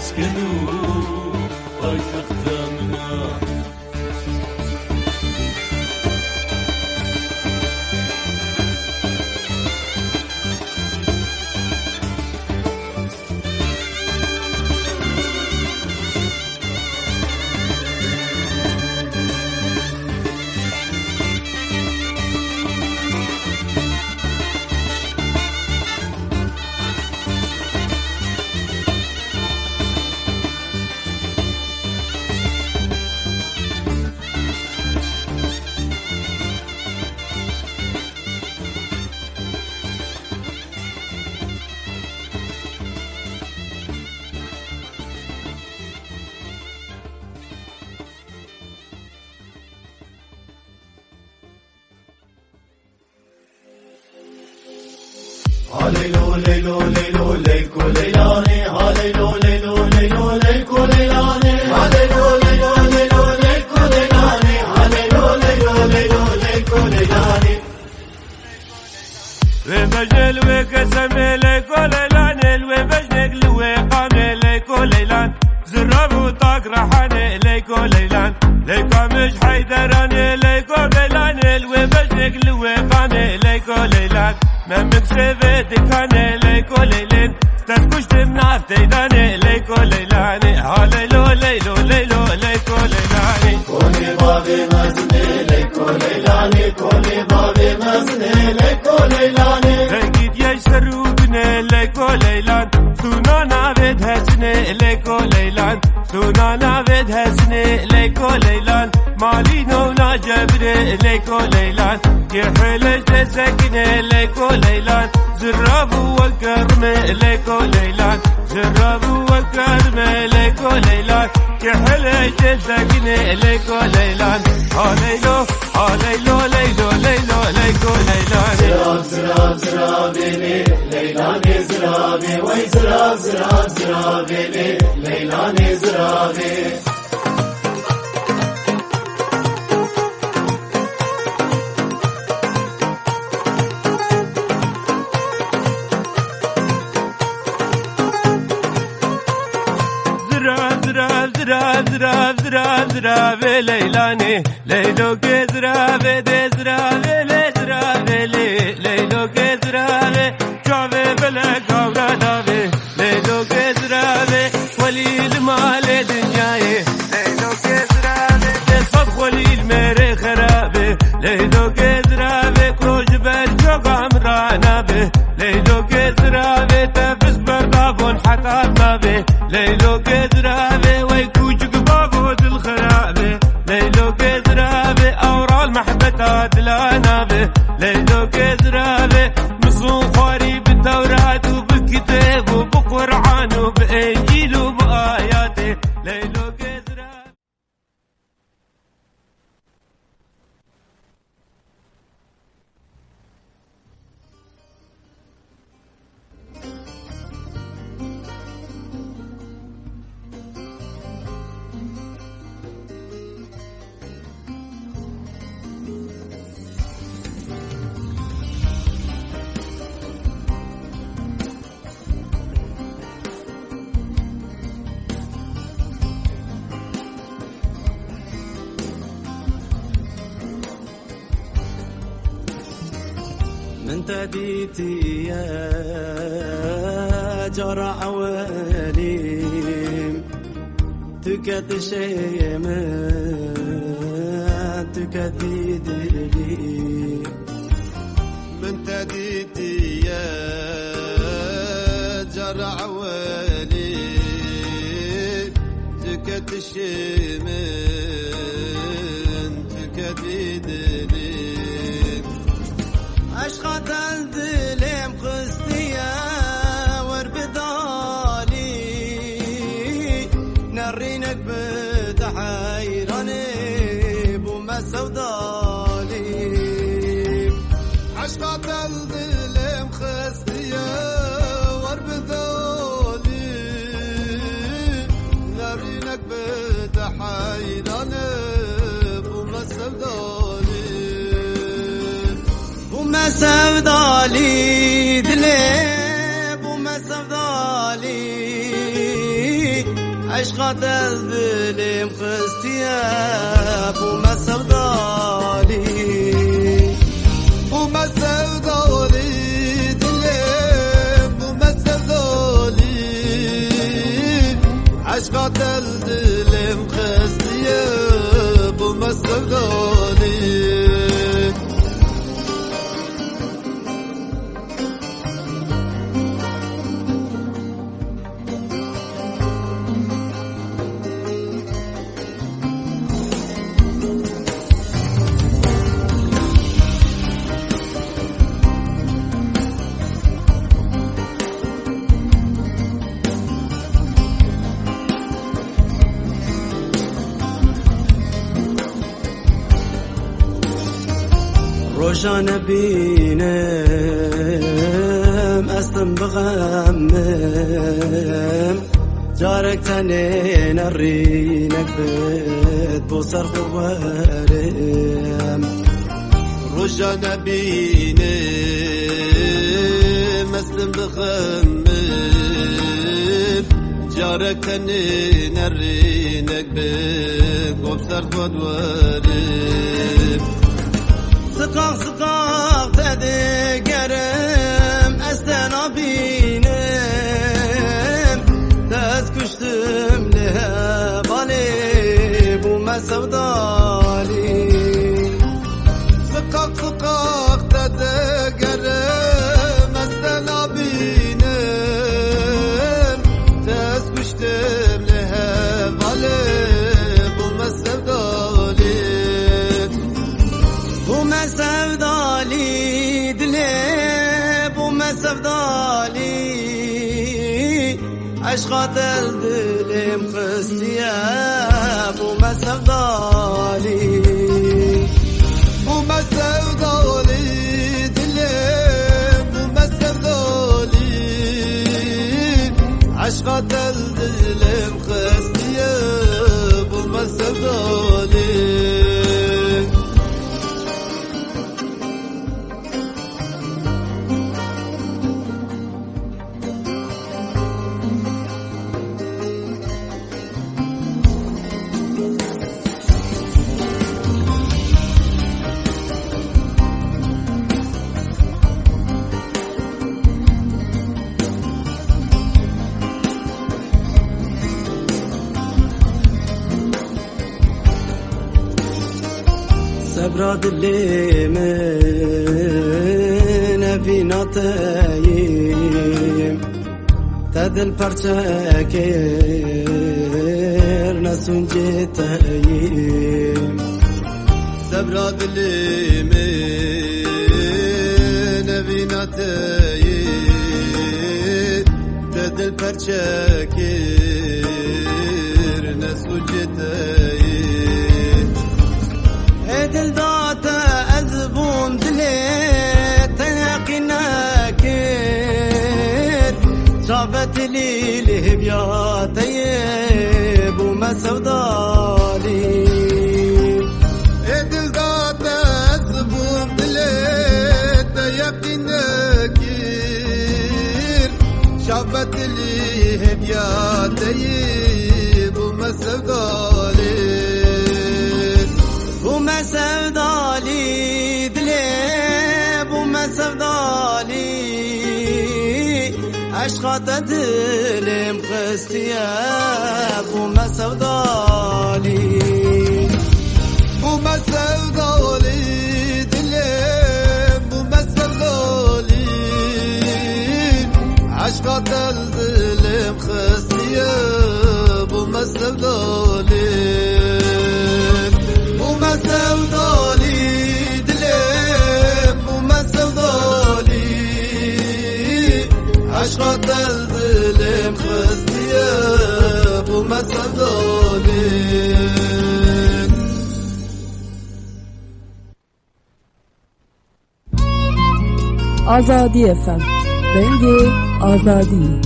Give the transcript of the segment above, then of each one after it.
مسكنو عاشق زمنا هاليلو ليلو ليلو ليلكو ليلاني هاليلو ليلو ليلو ليلكو ليلاني هاليلو ليلو ليلو ليلكو ليلاني هاليلو ليلو ليلو ليلكو ليلاني وبجل وقسم ليكو ليلاني وبجنق وقام ليكو ليلان زراب وطاق رحاني ليكو ليلان ليكو مش حيدراني ليكو ليلاني وبجنق وقام ليكو ليلان من مكسبة دكاني ليكو ليلين تسكوش تمنع تيداني ليكو ليلاني هاليلو ليلو ليلو ليكو ليلاني كوني بابي مزني ليكو ليلاني كوني بابي مزني ليكو ليلاني لقيت يشتروا بني ليكو ليلان سونانا بدهسني ليكو ليلان سونانا بدهسني ليكو ليلان مالي نولا جبري ليكو ليلان يحلج تسكني ليكو ليلان زراب وكرم ليكو ليلان زراب وكرم ليكو ليلان يحلج تسكني ليكو ليلان هاليلو هاليلو ليلو ليلو ليكو ليلان زراب زراب زرابيني ليلاني زرابي وي زراب زراب زرابيني ليلاني زرابي زراب زراب زراب زراب ليلاني ليلو كزراب دي زراب لي زراب لي ليلو كزراب شعب بلا كورا دابي ليلو كزراب ولي المال دنياي ليلو كزراب تصف ولي المري خرابي ليلو كزراب كروج بالجوق عمرانا به ليلو كزراب تفس بردابون حتى ما به ليلو كزراب ليلو كزرابي أورا المحبة دلانا به ليلو كزرابي مصون خواري بالتوراة وبالكتاب وبقرآن وبإنجيل وبآياته ليلو كزرابي من تديتي يا جرع وليم تكت شيء من تكديد لي من تديتي يا جرع وليم تكت شيء من تكديد لي أشخاط الظلم قستيا وربدالي نرينك بتحيراني بوما سودالي أشخاط الظلم قستيا وربدالي نرينك بتحيراني بوما سودالي بوما سودالي دلي بوما سودالي عشقا دلم خستیه بوم سودالی بوم سودالی دلم بوم سودالی عشقا دلم خستیه بوم سودالی روشان بینم استم بغمم جارك تنين الرينك بيت بوسر خوارم روشان بینم استم بغمم جارك تنين الرينك بيت بوسر خوارم سقاق سقاق تدقرم استنا بینم دست کشتم له بالي بوم سودالی سقاق سقاق تدقرم استنا بینم دست کشتم له بالي بوم سودالی بوم سودالی دلی بوم سودالی عشقات دلم خستیه بوم سودالی بوم سودالی دلم بوم سودالی عشقات دلم خستیه بوم سودالی سبراد اللي من افيناتيم تدل پرچکر نسون جتايم سبراد اللي من افيناتيم تدل پرچکر نسون جتايم دل داتا ازبون دلی تنقی نکر شافت لی لهبیاتی بوم سودالی دل داتا ازبون دلی تنقی نکر شافت لی لهبیاتی بوم سودالی بوم سودالی دلی بوم سودالی عشقات دلم خستیه بوم سودالی بوم سودالی دلم بوم سودالی عشقات دلم خستیه بوم سودالی بوم سودالی دلم بوم سودالی عشقات دلم خستیه بوم سودالی آزادی FM رنگ آزادی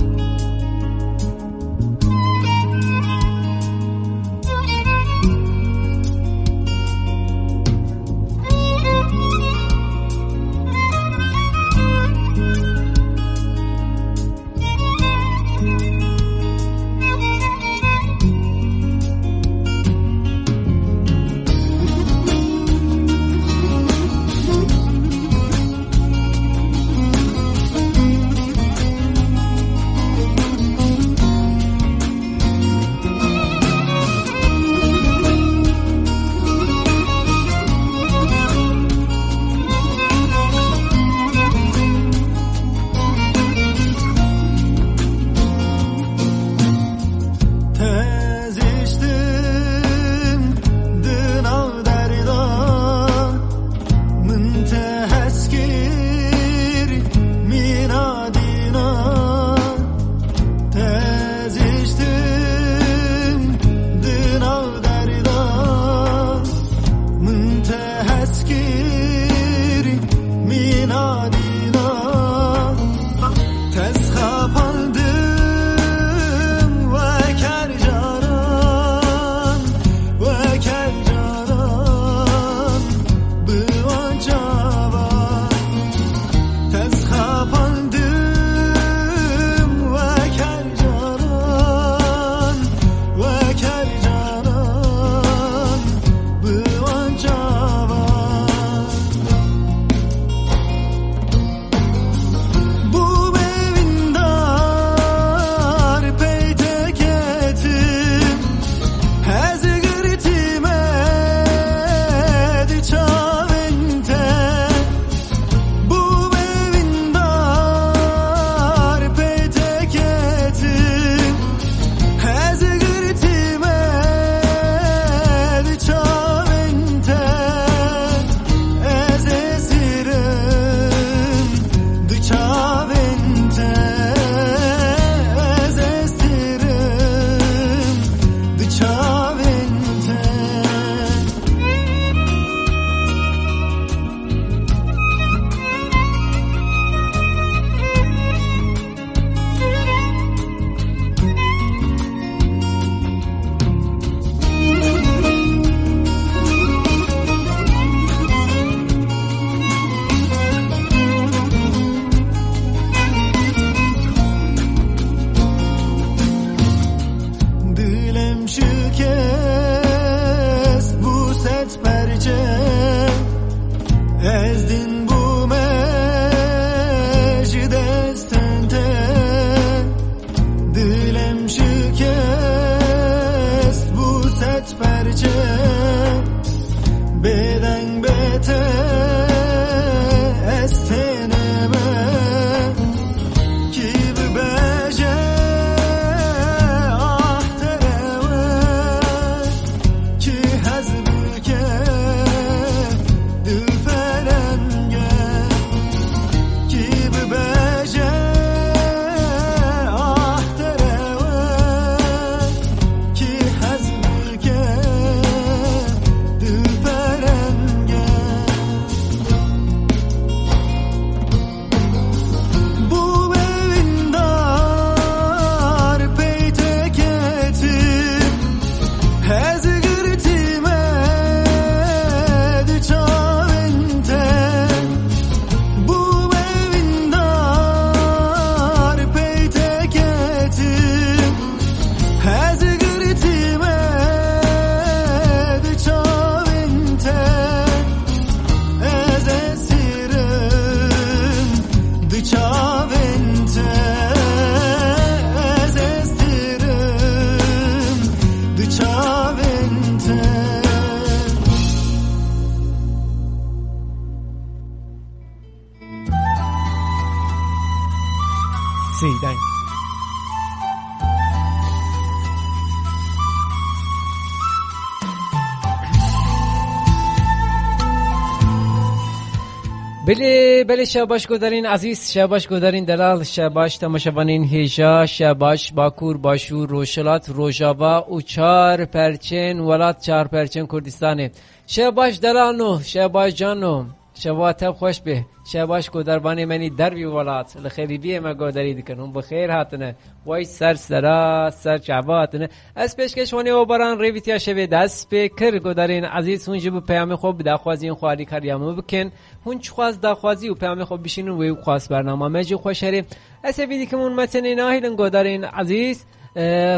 بله شاباش گودارین عزیز، شاباش گودارین دلال، شاباش تماشاوانین هیجا، شاباش باکور باشور روشلات روجاوا و چار پرچین ولات چار پرچین کردستانه. شاباش دلانو، شاباش جانو، شبا تب خوش به، شاباش گودربانی منی دروی ولات لخریبیه ما گوداری دکنم بخیر هاتنه وای سر سرا سر چاباتنه از پیشکش ونی و بران ریویتیا شوی دست پیکر گودارین عزیز هون جبو پیام خوب داخوازی این خواهی کاریامو بکن هون چخواز داخوازی و پیام خوب بشینون وی خواست برنامه مجی خوشهری از ویدی که من متنی ناهیلن گودارین عزیز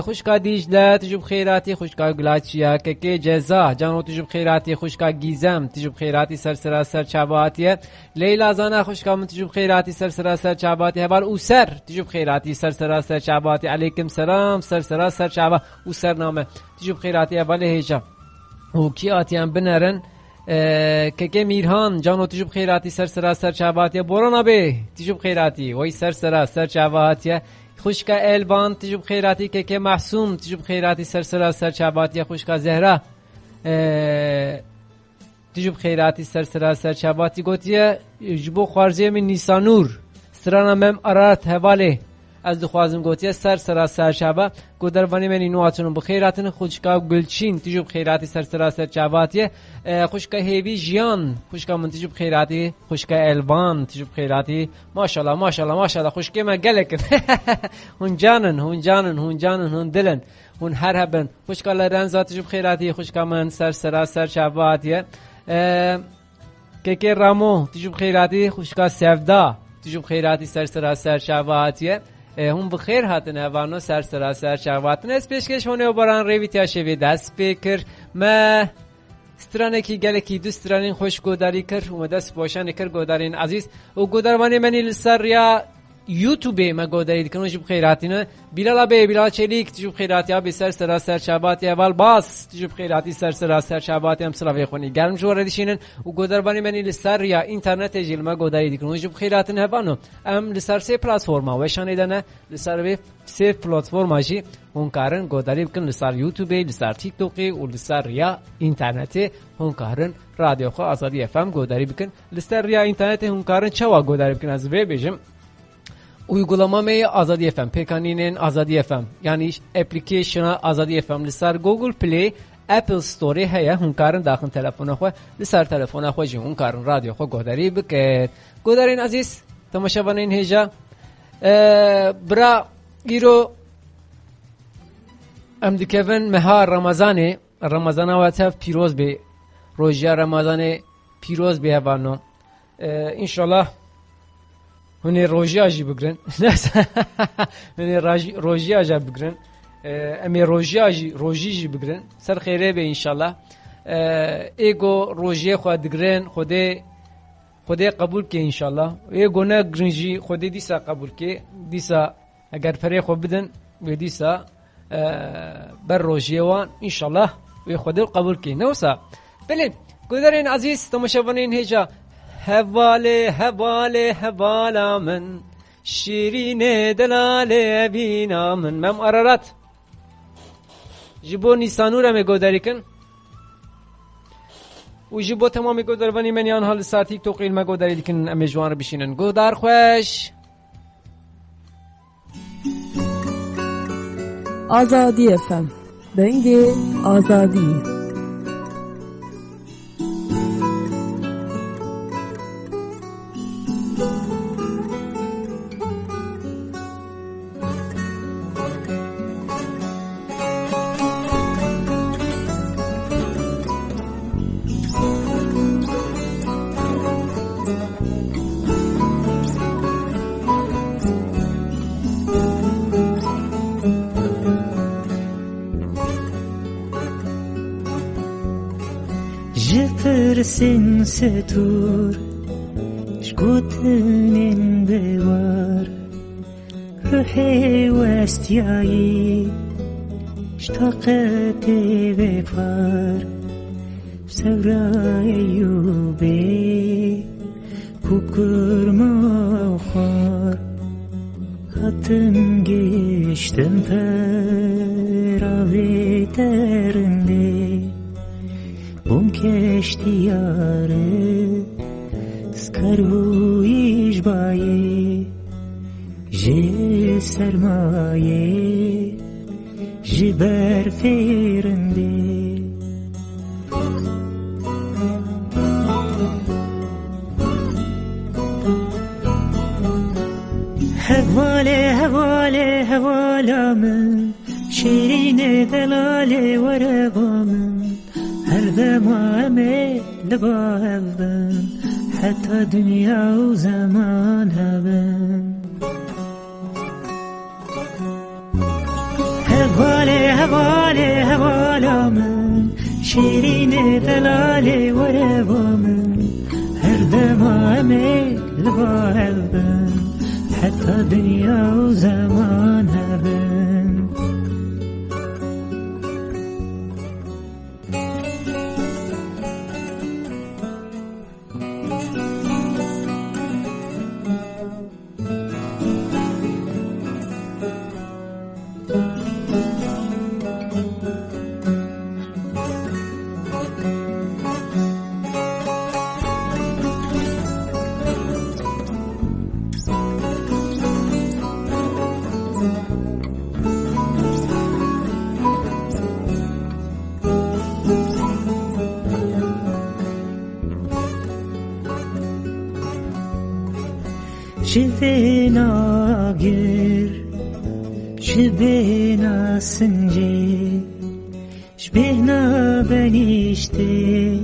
خوشکا دیجله تجرب خیراتی خوشکا گلاچیا که جزا جانو تجرب خیراتی خوشکا گیزم تجرب خیراتی سر چاباتیه لیلا زانا خوشکا من تجرب خیراتی سر چاباتی هبال او سر تجرب خیراتی سر چاباتی علیکم سلام سر چابا او سر نامه تجرب خیراتی هبال هیجا و کی آتیان بنرن که میرهان جانو تجرب خیراتی سر چاباتی بورانا به تجرب خیراتی وای سر چاباتیه خوشکا البان تجرب خیراتی که محسوم تجرب خیراتی سر چاباتی خوشکا زهرا تجرب خیراتی سر چاباتی گوتیه جبو خوارزی من نیسانور سرانا مم ارات حواله از دخوازم گوتیه سر چابا گودربانی من نواتون بخیراتن خوشکا گلچین تجرب خیراتی سر چاباتی خوشکا هیوی جیان خوشکا من تجرب خیراتی خوشکا البان تجرب خیراتی ماشاءالله خوشکا ما گلکن هون جانن هون دلن هون هر هبن خوشکا لرنزا تجرب خیراتی خوشکا من سر چاباتی که رامو تجرب خیراتی خوشکا سفدا تجرب خیراتی سر چاباتی هم بخیر هاتن هوانو سر چاباتن از پیشکش هونه و بران ریویتیا شوی دست بکر ما سترانه کی گله کی دو سترانین خوش گوداری کر و دست باشن کر گودارین عزیز و گودروانی منی لسر یا یوتیوب ما گوداری کنو جب خیراتینه بیلال چلیک جب خیراتی ها سر چاباتی اول باس جب خیراتی سر چاباتی هم سلاوی خونی گرم جو ردیشینن و گودربانی منی لسر یا اینترنت جیل ما گوداری کنو جب خیراتین هبانو ام لسر سه پلتفرما و شانیدنه لسر سه پلتفرما جی اون کارن گوداری بکن لسر یوتیوب لسر تیک توکی و لسر یا اینترنت اون کارن رادیو خو آزادی اف ام گوداری بکن لسر یا اینترنت اون کارن چوا گوداری بکن از وی بجم uygulamamı Azadi FM, PK'nin Azadi FM, yani application'a Azadi FM, lisar Google Play, Apple Store heye, hunkarın daxın telefona xo, lisar telefona xo ji hunkarın radyo xo godari biket. Godarin aziz, tamaşavanın heja, bra giro em dikevin mehar Ramazana ve tev piroz be, roja Ramazanı piroz be hevano. İnşallah هنی روزی آجی بگرن، هنی روزی آجی بگرن، امی روزی جی بگرن، سر خیره به انشالله. ایگو روزی خود دگرن خودی قبول که انشالله. ایگو نه گرنجی خودی دیسا قبول که دیسا اگر پره خود بدن و دیسا بر روزی وان انشالله و خودی قبول که نوسا. بله گودرین عزیز تماشاوانین هیجا هواله من شیرین دلاله بینا من مم ارارات جبو نیسانور هم گوداری کن و جبو تمام گودروانی من یان حال ساعتی توقیل ما گوداری کن ام جوان رو بشینن گودار خوش آزادی افم دنگ آزادی Sin setur şkutnin bewar ruhi westiyai اشتقت بفار سورای یوبی کوکر مخار hatın geçtim peravi terinde bum keşti yarı کرویش بایی جی سرمایه جی برفیرنده هواله من شیرین دلاله ورقا من هر دمامه لبا هبن حتی دنیا و زمان هبن هواله من شیرین دلاله ورقا من هر دمامه لبا هبن حتی دنیا و زمان هبن شبنا گیر شبنا سنجی شبنا بنیشته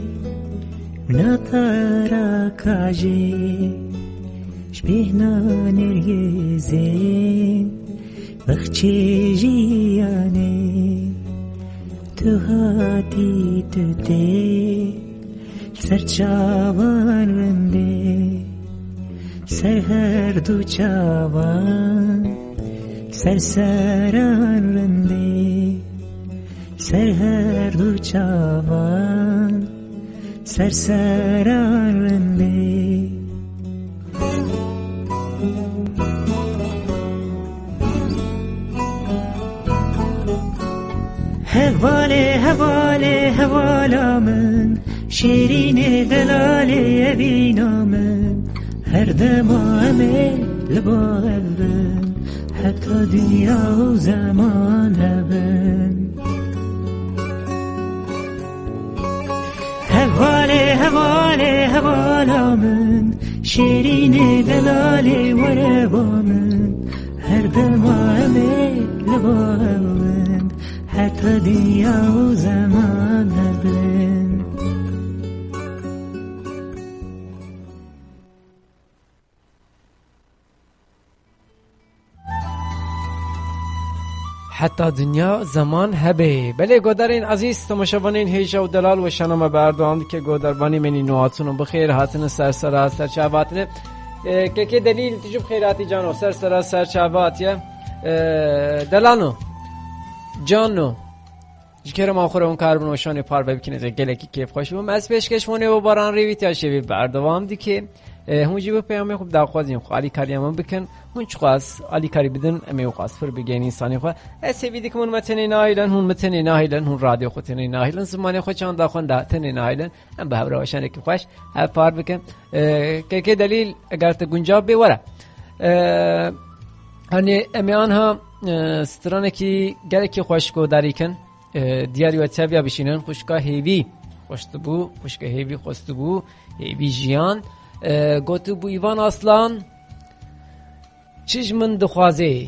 مناطرا کاجی شبنا نرگزین بخچی جیانه تو هاتی تو دی سرچاوان رنده سر هر دو چاوان سرسران رنده سر هر دو چاوان سرسران رنده هواله من شیرین دلاله بینا من هر دمامه لبا هبن حتی دنیا و زمان هبن هواله من شیرین دلاله ورقا من هر دمامه لبا هبن حتی دنیا و زمان هبن حتی دنیا زمان هبه. بله گودرین عزیز تماشاوانین هیجا و دلال و شنم بردوام که گودربانی منی نواتونو بخیر هاتن سرسرا سرچاواتنه که دلیل تجوب خیراتی جانو سرسرا سرچاواتیه دلانو جانو جکر ما آخر اون کاربن وشانی پار ببینید گلکی کیف خوش بم از پیشکش مونه و باران ریویت یا شوی بردوام دی که هونجی به پیامه خوب داخوازیم خو علی کاریام بکن هون چقاس علی کاری بدن امی خاص فر بگین انسانی خو اسویدی که من متنی نایلن هون متنی نایلن هون رادیو خودتنی نایلن زمانی خو چند داخون دا تنی نایلن ام به هبر وشانی که خوش هر پار بکن که دلیل اگر ته گنجاب بیوره hani emi anha straneki geleki خوشکو داری کن دیاری و تبیا بشینن خوشکا هیوی خوشتبو خوشکا هیوی خوشتبو هیوی جیان گوتو بو ایوان اصلان چیج من دخوازه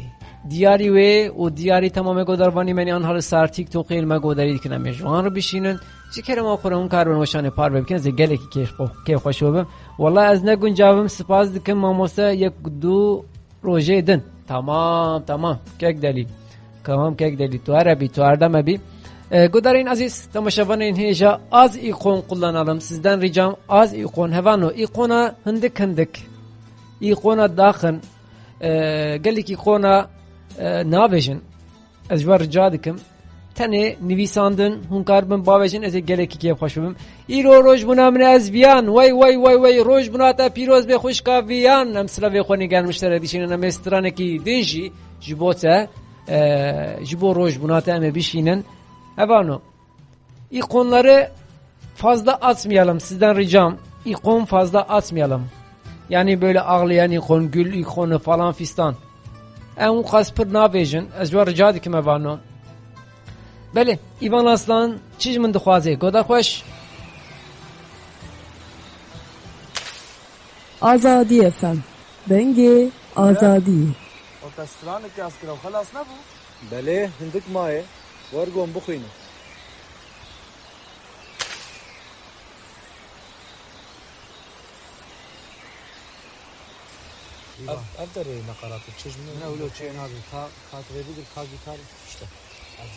دیاری و دیاری تمام گودربانی منی آنها رو سر تیک تو قیل مگودری کنم میجوان رو بشینن چی کرم آخر اون کار بنوشان پار ببینن از گلکی که خوش بم والله از نگون جوابم سپاس دکم ماموسا یک دو روزه دن tamam kek deli tamam kek deli tu arabi tu ardam bi گودرین عزیز تماشاوانین هیجا az ikon kullanalım sizden ricam az ikon hevano ikona hındık ikona daxın gelik ikona nabejin az var rica dikim tane nivisandın hun karbon bavejin ez geleki ki xoşum iro roj buna min az viyan vay roj buna ta piroz be xoşka viyan amsla ve xoni gelmişler edişinin amestraneki dinji jibota jibo roj buna ta me bişinin hevano ikonları fazla atmayalım sizden ricam ikon fazla atmayalım yani böyle ağlayan ikon, gül ikonu falan fistan. Eun qas pir navêjin, ez jwar rica dikim evanon. Belê, İvan Aslan çi ji min dixwaze, goda xweş. Azadi FM. Dengê azadî. Orkestranê ki askira xelas nebû? Belê, hindik maye. Wergon bixwîne. Ev derê neqaratı çeşme. Ne öyle çeyên abi. Ka trebidir, ka gitar işte. Az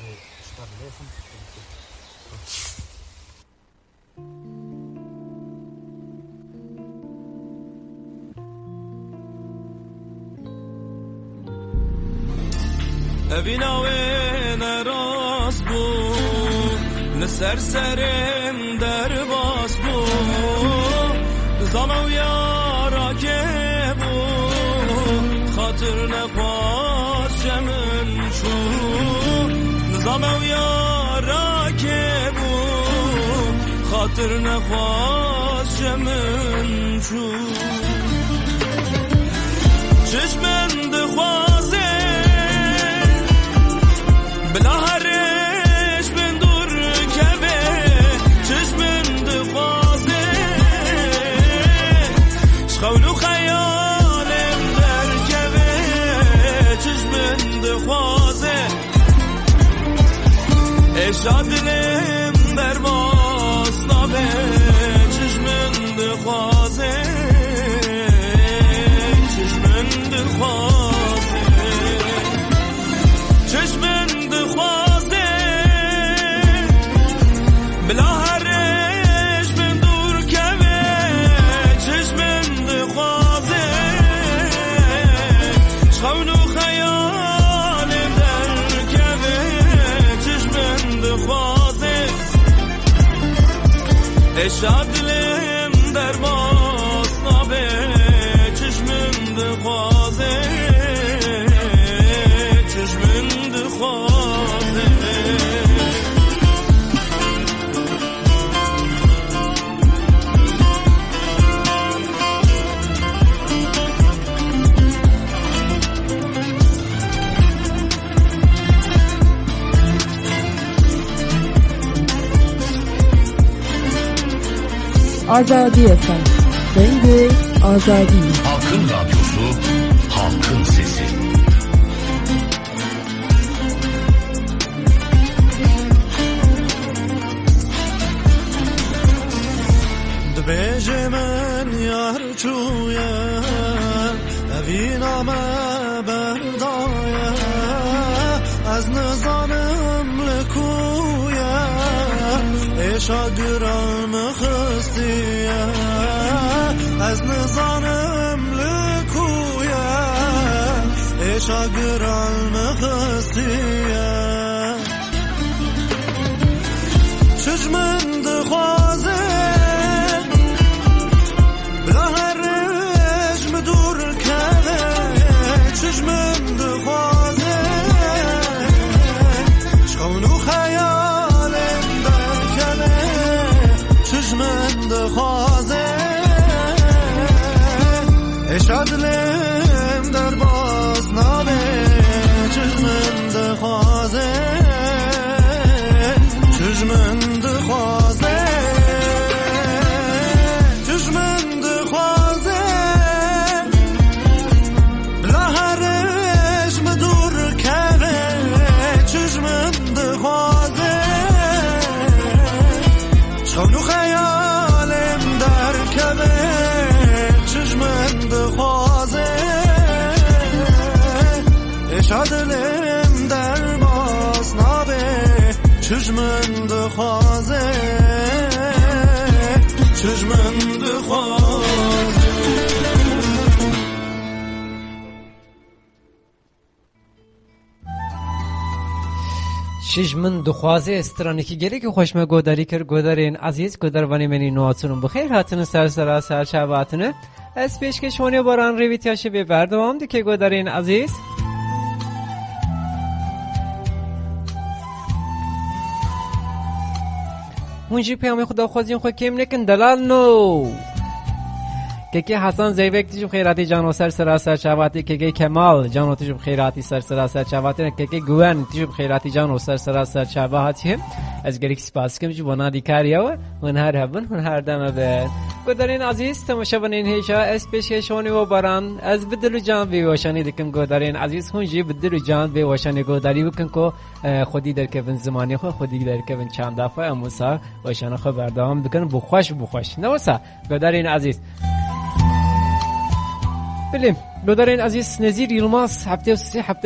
çıkar lefim. Evina ve neras bu, ne serserim derbas bu, zamav yara ke bu, hatır ne pas cemin şu, zamav yara ke bu, hatır ne pas cemin şu, çeşmen de xwaze. بلا هرش من دور کبه چشمن دخوازه شخولو خیالم در کبه چشمن دخوازه اشادلم در باسنابه چشمن دخوازه چشمن دخوازه چشمن خواسته بلا هرش من دور کمه چشمن خواسته شخون و خیالم در کمه چشمن خواسته اشادلم در باسنابه چشمن خواسته چشمن خواسته Azadi FM. Dengê azadî. Halkın radyosu, halkın sesi. Dibêje min yar çûye, evî name berdaye, ez nizanim li ku ye, êşa giran min xistiye, ez nizanim li ku ye, êşa giran min xistiye. Çiş min dixwaze چشمم دخوازه شخون و خیالم برکنه چشمم دخوازه اشادلم در باز نامه چشمم دخوازه چشمم دخوازه چشمم دخوازه شخون و خیالم در کبه چشمن دخوازه اشادلم در باسنابه چشمن دخوازه چشمن دخوازه شش من دخوازه استرانکی گلی که خوشمه گوداری کر گودارین عزیز گوداروانی منی نواتونم بخیر هاتن سر شباتنه از پیش که شونی باران ریویتیاشه به بردوام دی که گودارین عزیز اونجی پیام خدا خوازین خود کم نکن دلال نو که حسن زیبک تیجب خیراتی جانو سر چاواتی که کمال جانو تیجب خیراتی سر چاواتی که گوان تیجب خیراتی جانو سر چاواتی از گریک سپاس کم جو بنا دیکاریا و هر هبن و هر دم به گودرین عزیز تماشاگران هیچا اس پیشکشونی و باران از بدل جان به وشانی دکم گودرین عزیز خونجی بدل جان به وشانی گوداری بکن کو خودی در که بن زمانی خودی در که بن چند دفعه اموسا وشان خو بردام بکن بخوش نوسا گودرین عزیز بله گودرین عزیز نزیر یلماس هفته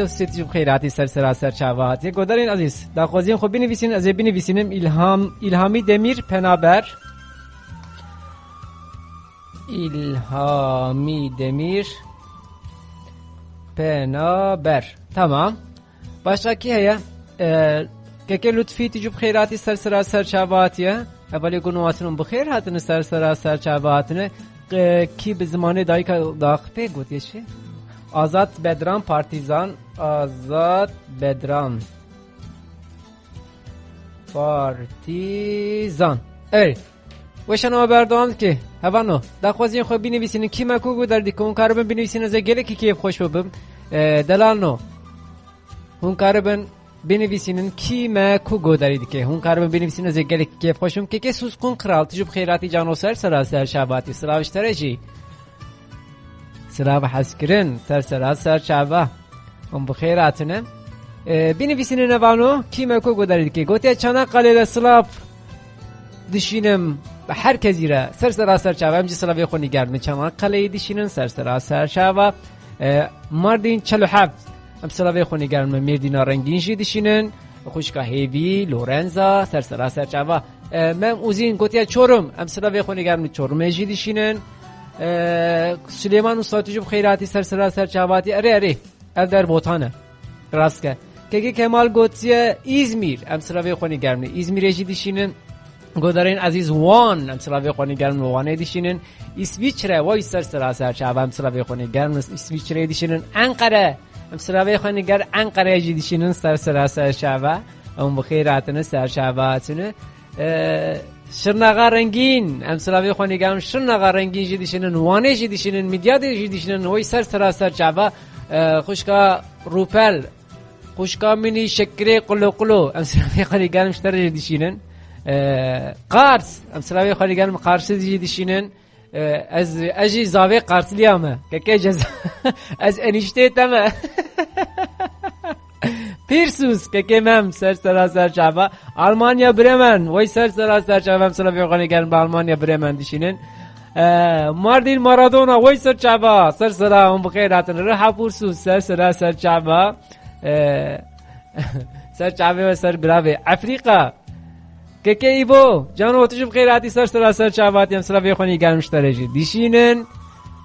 و سی خیراتی سر چاوات گودرین عزیز دا خوازیم خو بنویسین از بنویسینم الهامی دمیر پنابر الهامی دمیر پنابر تمام başka ki هيا که لطفی تجوب خیراتی سر چاواتیه اولی گنواتنم بخیر هاتن سر چاواتنه کی به زمانه دایی که داخته گوتیه چی؟ آزاد بدران پارتیزان آزاد بدران پارتیزان ای وشنو بردان که هوانو دخوازین خو بنویسین کی مکو گو در دیکون کاربن بنویسین از گله کی کیف خوش ببم دلالنو هون کاربن بنویسین کی مکو گو در دیکه هون کاربن بنویسین از گله کی کیف خوشم که سوز کن کرال تجوب خیراتی جانو سر شاباتی سلاوش ترجی سلاو حسکرن سر شابا هم بخیراتنه بنویسین نوانو کی مکو گو در دیکه گوته چناقله سلاف دشینم به هر کسی را سر چاوا امجی سلاوی خو نگرد چمان قلعه دشینن سر چاوا مردین 47 ام سلاوی خو نگرد مردین رنگین جی دشینن خوشکا هیوی لورنزا سر چاوا من اوزین گوتیا چورم ام سلاوی خو نگرد چورم جی دشینن سلیمان استاد خیراتی سر چاواتی اره در بوتانه راست که کمال گوتیا ایزمیر ام سلاوی خو نگرد ایزمیر جی دشینن گودرین عزیز وان امسلاوی خونی گرم وانه دیشینن اسویچره وای سر چاوا امسلاوی خونی گرم اسویچره دیشینن انقره امسلاوی خونی گر انقره جی دیشینن سر چاوا اون بخیراتنه سر چاواتنه شرناغا رنگین امسلاوی خونی گرم شرناغا رنگین جی دیشینن وانه جی دیشینن میدیاد جی دیشینن وای سر چاوا خوشکا روپل خوشکا منی شکری قلو امسلاوی خونی گرم شتر دیشینن قارس امسلاوی خالی گرم قارس دیشینن از اجی زاوی قارس لیامه که جز از انیشته تمه پیرسوس که مم سر چاوا آلمانیا برمن وای سر چاوا امسلاوی خالی گرم با آلمانیا برمن دیشینن ماردین مارادونا وای سر چاوا سر هم بخیراتن رها پورسوس سر چاوا سر چاوا و سر براوی افریقا که ایبو جانو تجوب خیراتی سر چاواتی هم سلاوی خونی گرمش ترجی دیشینن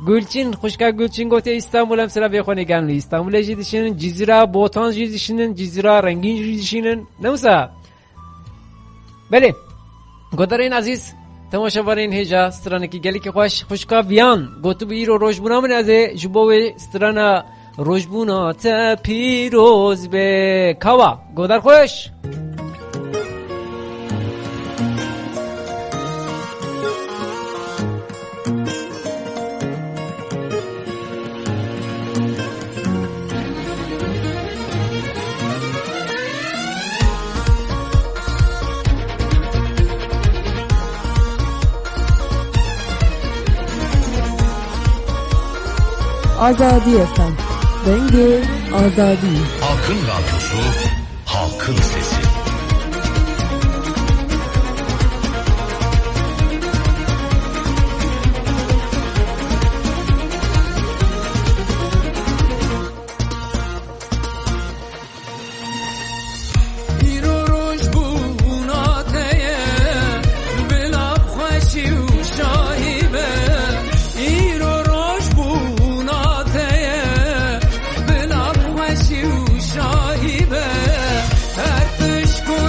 گلچین خوشکا گلچین گوته استانبول هم سلاوی خونی گرم استانبول جی دیشینن جزیره بوتان جی دیشینن جزیره رنگین جی دیشینن نموسا بله گودرین عزیز تماشاگران هیجا سترانه کی گلی که خوشکا ویان گوتو بیرو روزبونا من از جبوی سترانا روزبونا تا پیروز به کوا گودر خوش Azadi efendim. Denge Azadi. Halkın radyosu, halkın sesi. شاهیبه هر تشکو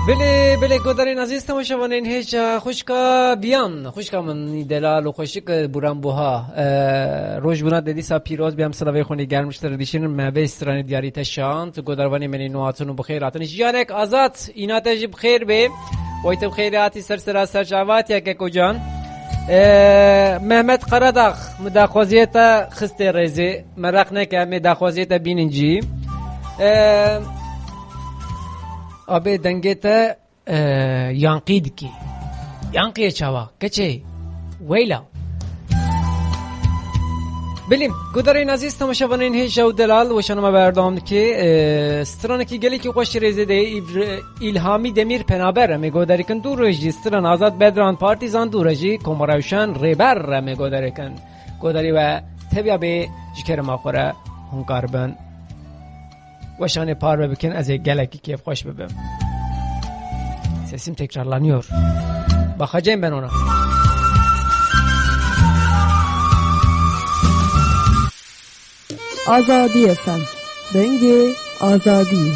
بله گودرین عزیز تماشاوانین هیچ خوشکا بیان خوشکا من دلال و خوشک برام بوها روز بنا دیدی سا پیروز بیام سلام خونی گرمشتر دیشین مبه استرانی دیاری تشان تو گودروانی منی نواتون و بخیر آتنش جانک آزاد اینا تجیب خیر به وایت بخیراتی سر جوات یا که کجان محمد قرداغ مداخوزیت خست رزی مرق نکه مداخوزیت بیننجی آبی دنگیتا یانقید کی یانقیه چاوا کچه ویلا بلیم گودرین عزیز تماشاوانین هیچ جو دلال و شنما بردام که سترانکی گلی که خوش رزیده ایلهامی دمیر پنابر می گودریکن دو رجی ستران آزاد بدران پارتیزان دو رجی کمراوشان ریبر می گودریکن گودری و تبیا به جکر ما خوره هنکار بن و شانه پار بکن از یک گلکی کیف خوش ببم سیسیم تکرارلانیور با خجیم بنونا آزادی FM دنگ آزادی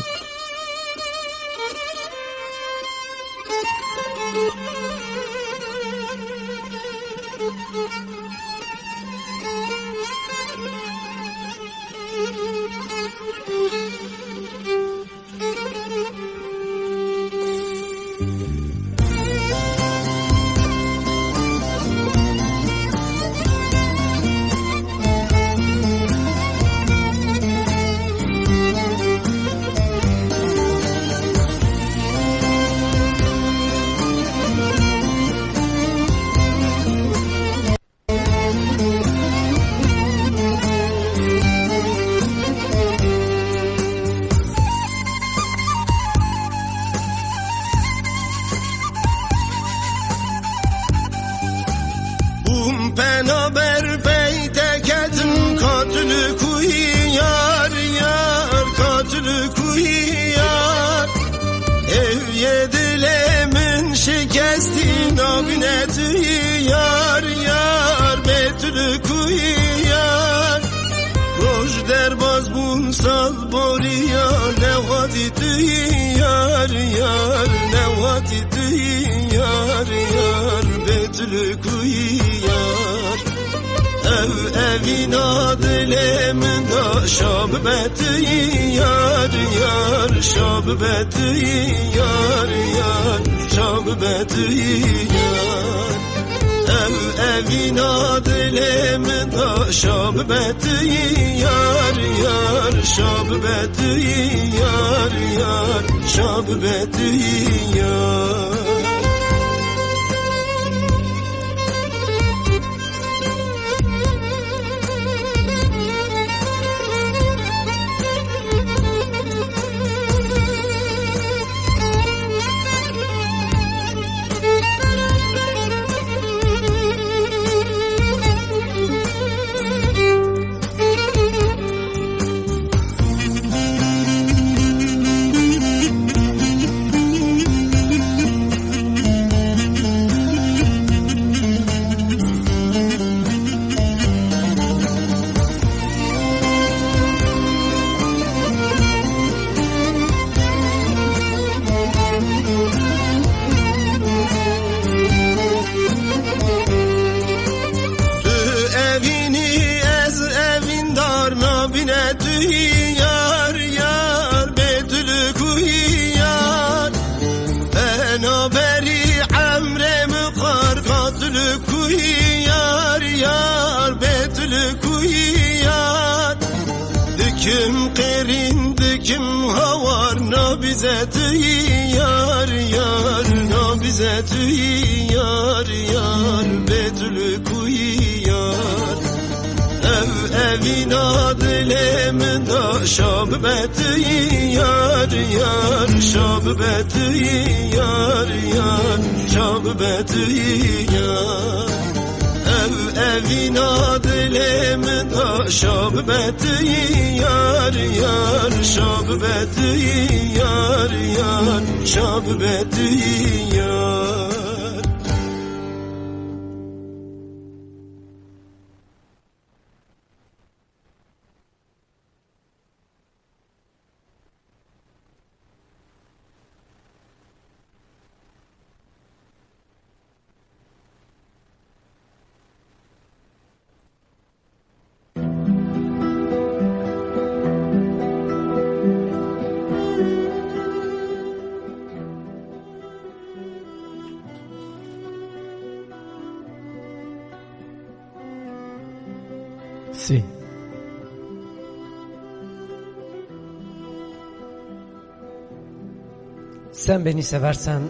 Sen beni seversen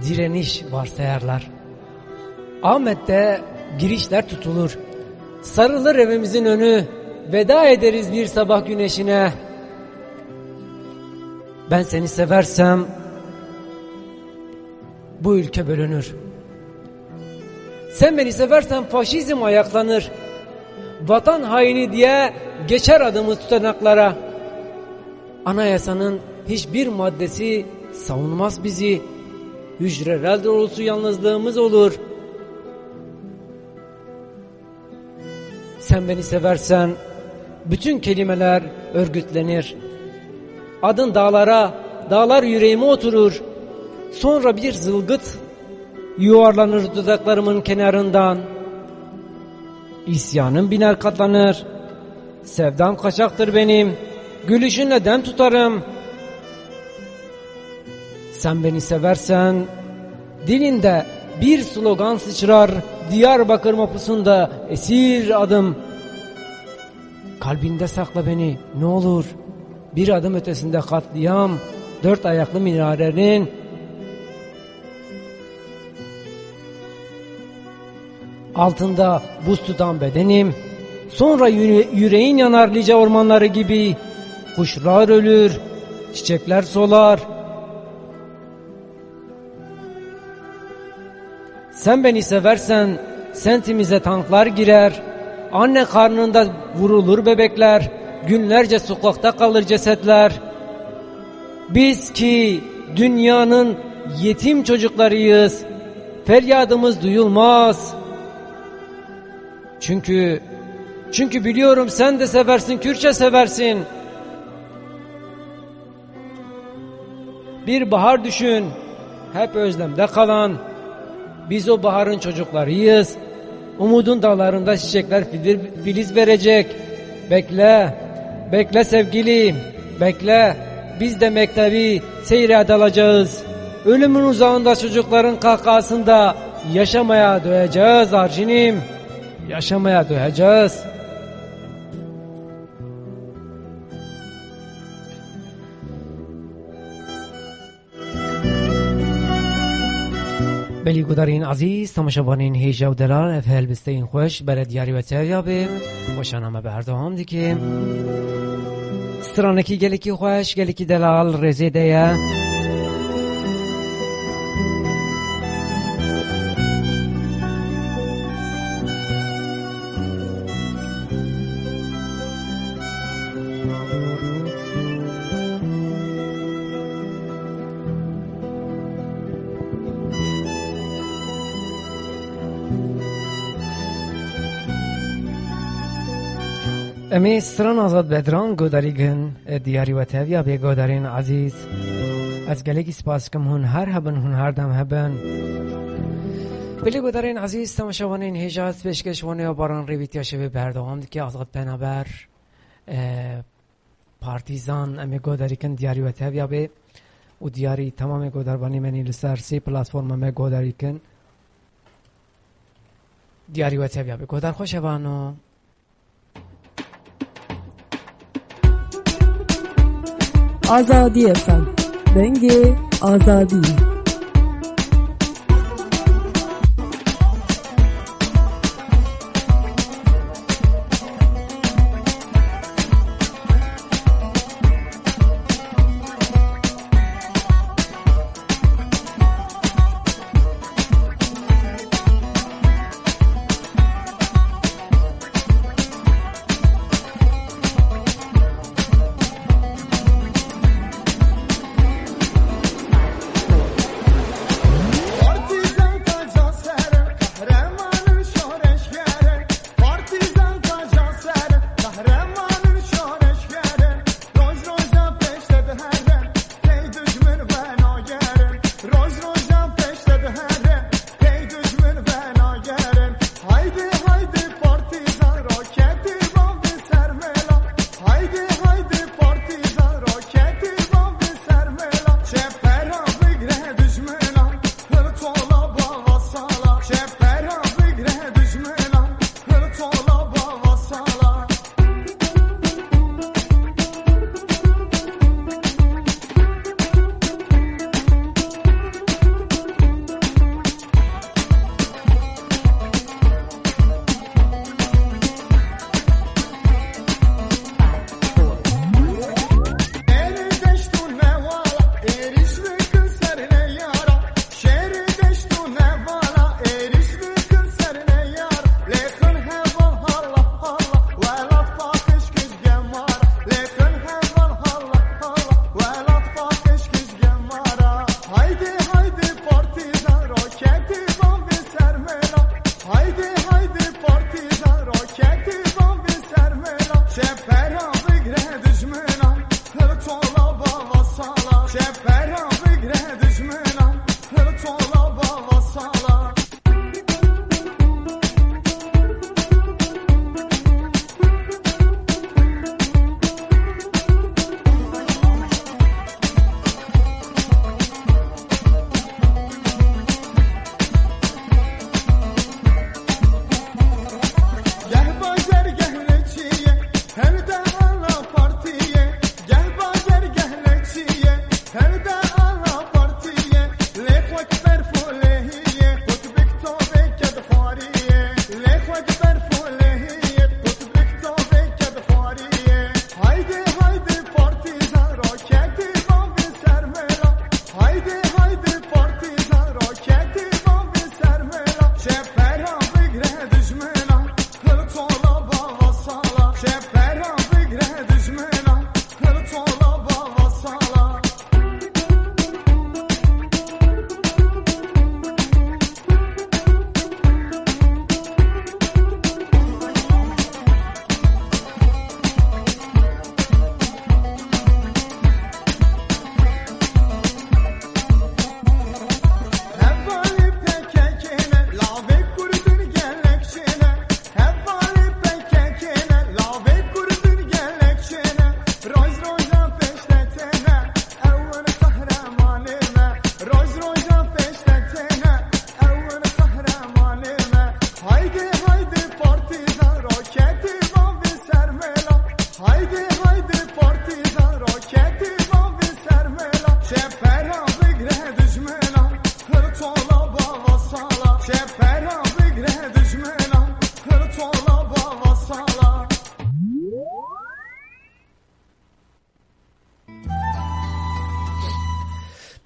direniş varsayarlar. Ahmet'te girişler tutulur. Sarılır evimizin önü. Veda ederiz bir sabah güneşine. Ben seni seversem bu ülke bölünür. Sen beni seversen faşizm ayaklanır. Vatan haini diye geçer adımız tutanaklara. Anayasanın hiçbir maddesi savunmaz bizi. Hücreler dolusu yalnızlığımız olur. Sen beni seversen bütün kelimeler örgütlenir. Adın dağlara, dağlar yüreğime oturur. Sonra bir zılgıt yuvarlanır dudaklarımın kenarından. İsyanım biner katlanır. Sevdam kaçaktır benim. Gülüşünle dem tutarım. Sen beni seversen dilinde bir slogan sıçrar. Diyarbakır mapusunda esir adım. Kalbinde sakla beni ne olur. Bir adım ötesinde katliam. Dört ayaklı minarenin. Altında buz tutan bedenim. Sonra yüreğin yanar Lice ormanları gibi. Kuşlar ölür, çiçekler solar. Sen beni seversen sentimize tanklar girer. Anne karnında vurulur bebekler. Günlerce sokakta kalır cesetler. Biz ki dünyanın yetim çocuklarıyız. Feryadımız duyulmaz. Çünkü biliyorum sen de seversin, Kürtçe seversin. Bir bahar düşün, hep özlemde kalan. Biz o baharın çocuklarıyız. Umudun dağlarında çiçekler filiz verecek. Bekle sevgilim, bekle. Biz de mektebi seyre dalacağız. Ölümün uzağında çocukların kahkahasında yaşamaya doyacağız Arjinim. Yaşamaya doyacağız. بلی گودارین عزیز تماشاوانین هیجا و دلال افهل بستین خوش برای دیاری و تریابه خوشانامه بردام دیگه سترانکی گلکی خوش گلکی دلال رزیده یا امی سران آزاد بدران گوداریگن دیاری و تاویا به گودارین عزیز از گلگی سپاس کم هنر هبن هنر دم هبن بلی گودارین عزیز تماشاوانین هجاز پیشکشوانه و باران ریویتیا شوی بردوام دیگه آزاد پنابر پارتیزان امی گوداریگن دیاری و تاویا به و دیاری تمام گوداربانی منی لسر سی پلاتفورم امی گوداریگن دیاری و تاویا به گودار خوشوانو Azadi FM. Denge Azadi.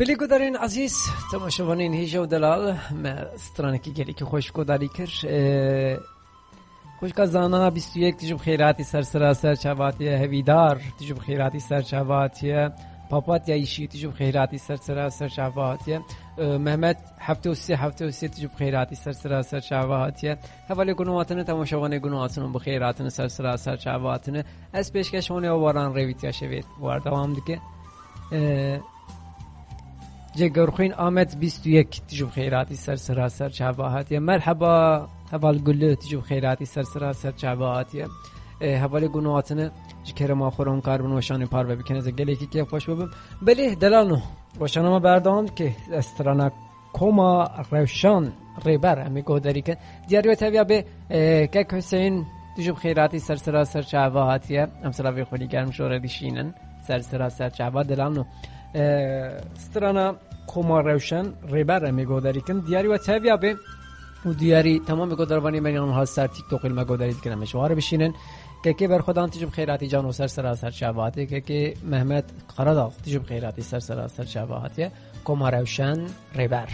بلی گودارین عزیز تماشاوانین هیجا و دلال ما سترانکی گلی که خوش گوداری کر خوش کازانا 21 تجرب خیراتی سر چواتی هویدار تجرب خیراتی سر چواتی پاپات یایشی تجرب خیراتی سر چواتی محمد هفته و سه تجرب خیراتی سر چواتی حوالی گنواتن تماشاوانه گنواتن بخیراتن سر چواتن از پیشکشونه و واران رویتیا شوید واردوام دیگه جگرخوین آمد 21 تجرب خیراتی سر چواتی مرحبا حوال گله تجرب خیراتی سر چواتی حوالی گنواتن جکر ما خورم کار بنوشانی پار و بکنه زگلی که کیف خوش ببم بله دلانو روشنامه بردام که استرانا کوما روشان ریبر همی گوداری کن دیاری و تبیا به که حسین تجرب خیراتی سر چواتی امثلا وی خونی گرم شوره دیشینن سر چواتی دلانو استرانا کوما روشن ریبر همی گوداری کن دیاری و تبیا به و دیاری تمام گوداروانی من آنها سر تیک توک علم گودارید کنم مشوار بشینن که بر خودان تجرب خیراتی جان و سر شواهاتی که محمد قراداغ تجرب خیراتی سر شواهاتی کوما روشن ریبر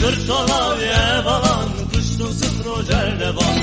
Kırk dolar ye balan, kuştun sıfır o cerdevan.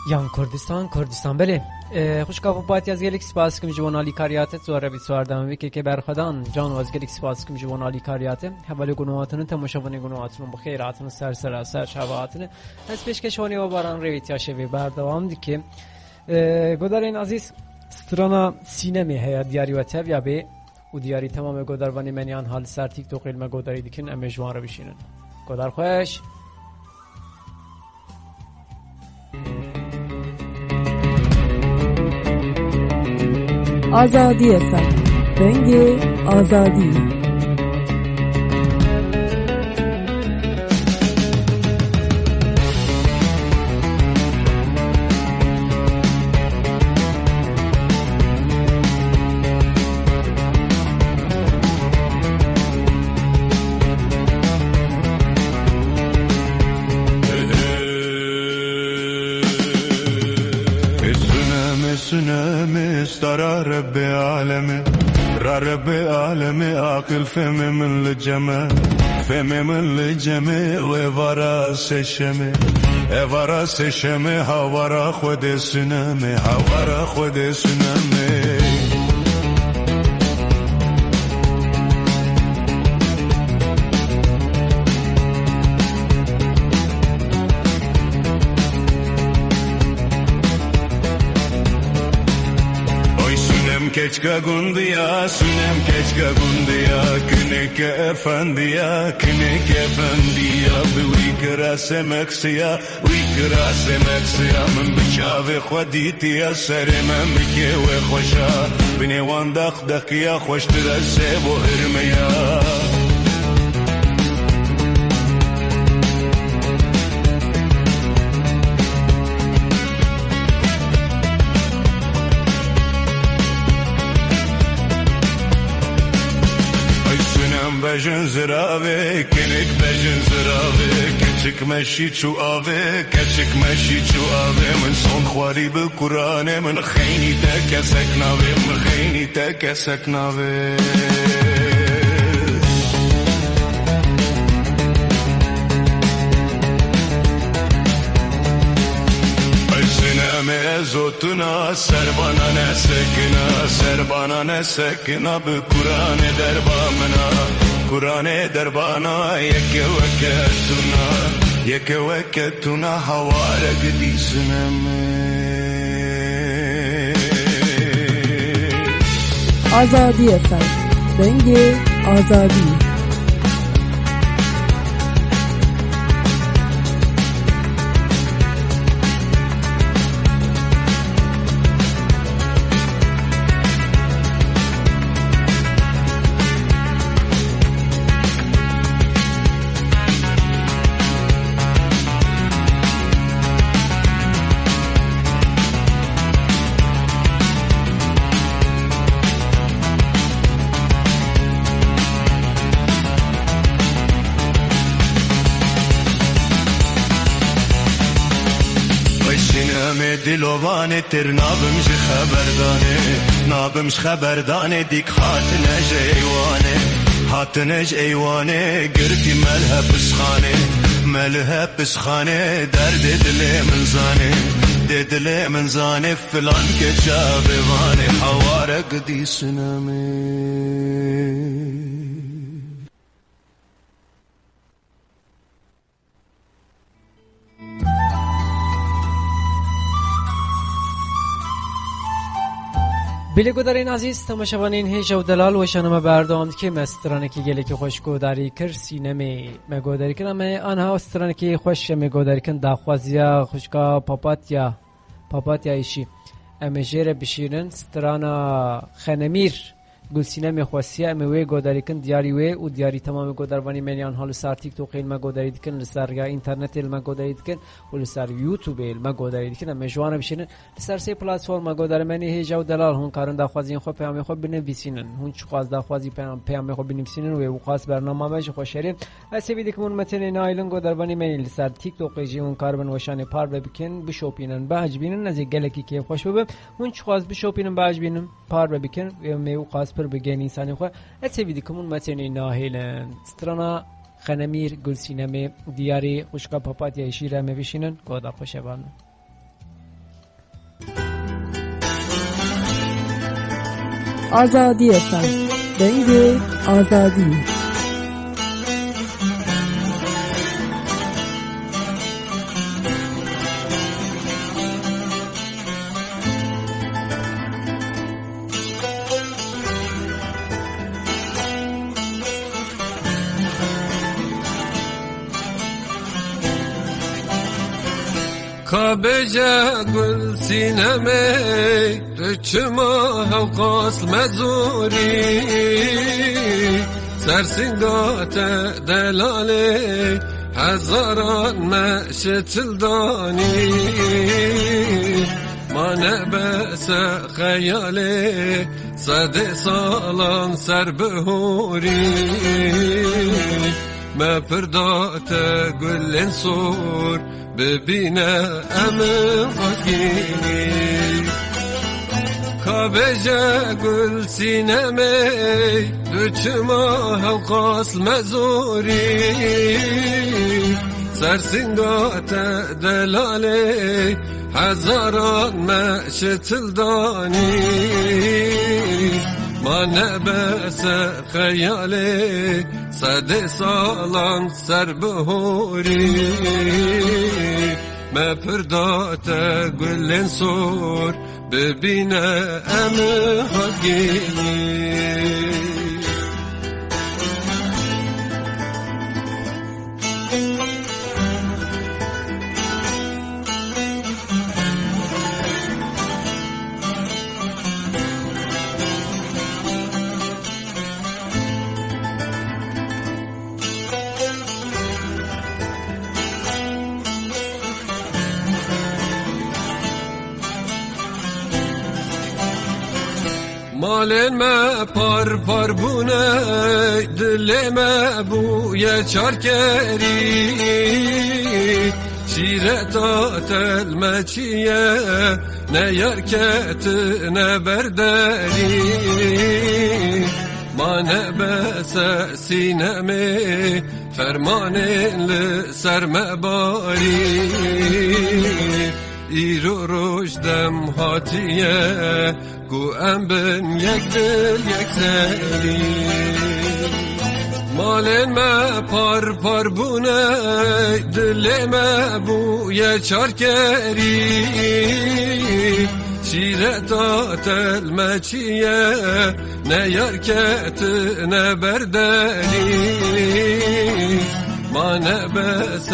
یان کردستان بله خوشکا پاپاتی از گلیک سپاس کم جوانالی کاریات زواره بی سواردم وی که برخدان جان از گلیک سپاس کم جوانالی کاریات حوالی گنواتن تماشاوانی گنواتن بخیراتن سر شباتن از پیشکشوانی و باران رویتیا شوی بردوام دی که گودارین عزیز سترانا سینما هیا دیاری و تبیا به و دیاری تمام گوداروانی منیان حال سر تیک تو قیل گوداری دیکن ام جوان رو بشینن گودار خوش آزادی FM رنگ آزادی رب عالمي عاقل فمي من الجمع وفرا سشمي هاورا خود سنامي Keçka gundiya, sunem keçka gundiya, kinek efendiya, wikra semeksiya, min bichave khwaditiya, seremem bike ve khosha, binewan dakhdakiya, khoshtira sebo irmiya. Bejin zirave, kinik bejin zirave, keçik meşi çu ave, min son khwari bi Kur'ane, min khayni te kesek nave, Zotuna serbana ne sekina bi Kur'ane derbana yeke veketuna havare gidisneme Azadi FM Rengi Azadi دلوانه تر نابمش خبردانه دیک هاتنج ایوانه گرتی ملها بسخانه درد دل من زانه فلان که جابوانه حواره قدی سنامه بله گودارین عزیز تماشاوانین هیچ و دلال و شنوه بردامد که مسترانه که گله که خوش گوداری کر سینمه مگوداری کنم آنها استرانه که خوش مگوداری کن داخوازیا خوشکا پاپاتیا ایشی امجیر بشیرن سترانا خنمیر گل سینمه خواسیه اموی گوداری کن دیاری وی و دیاری تمام گوداروانی منیان حال سر تیک تو قیل مگوداری کن لسر یا اینترنت علم گوداری کن و لسر یوتیوب علم گوداری کن امجوانه بشینن لسر سی پلتفرم مگوداری منی هیجا و دلال هون کارن داخوازی خو پیام خو بنویسینن هون چخواز داخوازی پیام خو بنویسینن و خاص برنامه باشه خوشری اسی ویدیو کمون متن نایلن گوداروانی منی لسر تیک تو قیجی اون کاربن وشان پار بکن بشوپینن بهجبینن نزی گلکی که خوش بب هون چخواز بشوپینن بهجبینن پار بکن میو خاص پر بگن انسانی خو اتی ویدیو کمون متن ناهیلن سترانا خنمیر گل سینما دیاری خوشکا پاپات یا شیره میبشینن گودا خوشبان Azadi FM. Denge Azadi. Kabeje gül sineme Rüçüma havkas mezuri Sersingate delale Hazaran meşetildani Manebese khayale Sade salan serbehuri Me pırdate güllen sur ببینه امن خاکینی کابجه گل سینمه دوچما هوقاس مزوری سرسنگات دلاله هزاران مشتلدانی ما نبس خیاله صد سالان سر بهوری ما پردات گلن سور ببینه ام حقینی مالن ما پر پر بونه دل ما بوی چارکری شیرتا تلمه چیه نه یارکت نه برداری ما نبس سینمه فرمان لسر مباری ایرو رشدم هاتیه گو ام بن یک دل یک زلی مالن ما پر پر بونه دل ما بوی چارکری شیرتا تلمه چیه نه یارکت نه بردلی ما نبس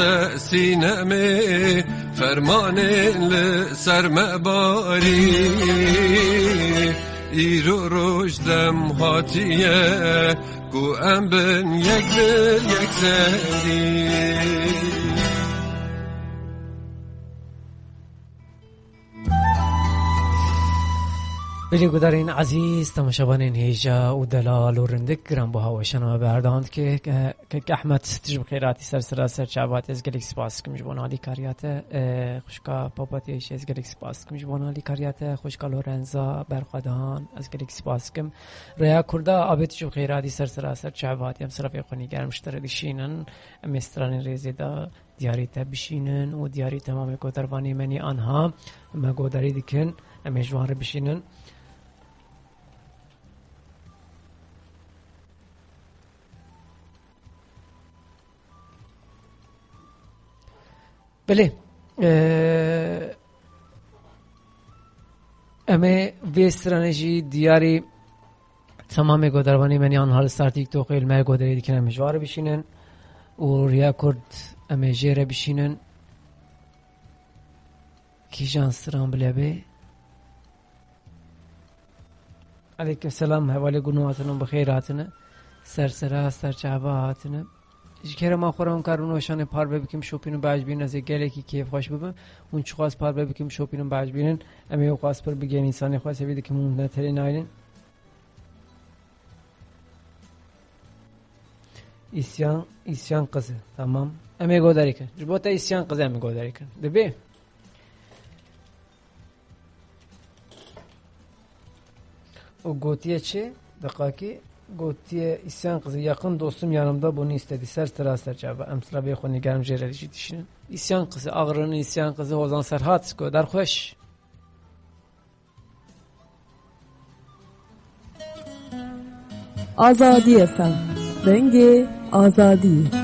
سینمه فرمان لسر مباری ایرو رشدم هاتیه گو ام بن یک دل یک زلی بلیگودارین عزیز تماشاوانین هیجا و دلال و رندک گرم با هواشنا برداند که احمد تجربه خیراتی سر چابات از گلیک سپاس کم جبان علی کاریات خوشکا پاپاتیش از گلیک سپاس کم جبان علی کاریات خوشکا لورنزا برخدان از گلیک سپاس کم ریا کردا آبی تجربه خیراتی سر چابات یم سرفی خونی گرمشتر دیشینن مستران ریزیدا دیاری بشینن و دیاری تمام گودروانی منی آنها ما گوداری دیکن امیجوار بشینن بله امی وی استراتژی دیاری تمام گودروانی منی آنها سر تیک توک علمه گودری دیکن امیجوار بشینن و ریا کرد امیجوار بشینن کی جان سلام بله علیکم السلام حوالی گنوهاتنم بخیراتنه سر چعباتنه جکر ما خورم کارون وشان پار ببکیم شوپینو باج بین از گله کی کیف خوش ببم اون چخواست پار ببکیم شوپینو باج بینن امی او خواست پر بگین انسانی خواست بیده که مون نتری نایلن isyan kızı tamam emeği gönderiken cubota isyan kızı emeği gönderiken debi o gotiye çi dakiki gotiye isyan kızı yakın dostum yanımda bunu istedi ser cevabı emsra bey xoni gerim jereli düşünün isyan kızı ağrının isyan kızı Ozan Serhat gönder hoş Azadi FM. Denge Azadi.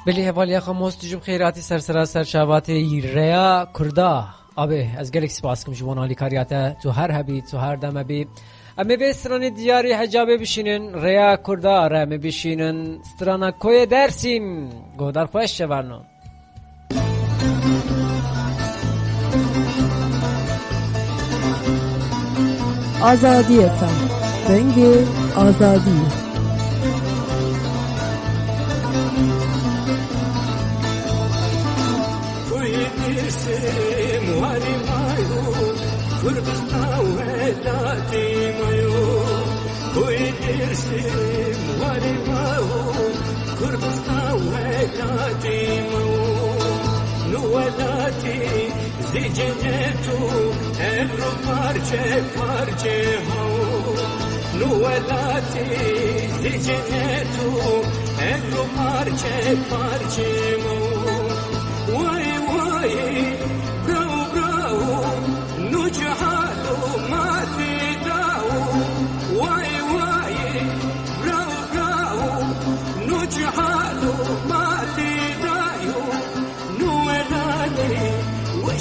بلی حوالی خموس تجرب خیراتی سرسراسر شواتی ریا کردا آبه از گلک سپاس کم جوان علی کاریاته تو هر هبی تو هر دم بی اما به استران دیاری حجابه بشینن ریا کردا رم بشینن استران کوی درسیم گودار خوش شورنو Azadi FM. Denge Azadi. زجنتو الرو parçe parçe hao nuvelati zicnetu الرو parçe parçe hao vay vay bravo bravo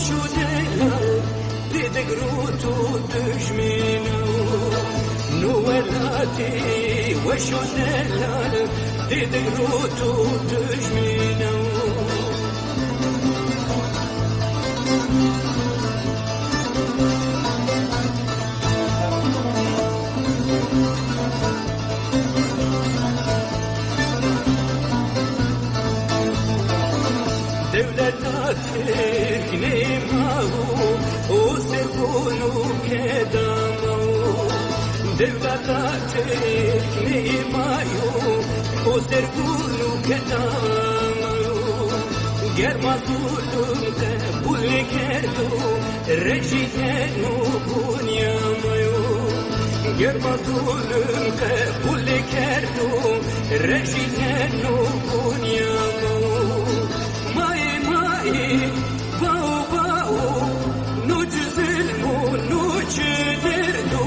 وشودنا تدقروتو دجمينو نولاتي وشودنا تدقروتو دجمينو دولتاتك نيماو وسيكونو كدامو دولتاتك نيماو وسيكونو كدامو Germa zulümde bul kerdu rejiyenu bunyamayo Germa zulümde bul kerdu rejiyenu bunyamayo Mai bau bau nu cüzilmu nu çedirdu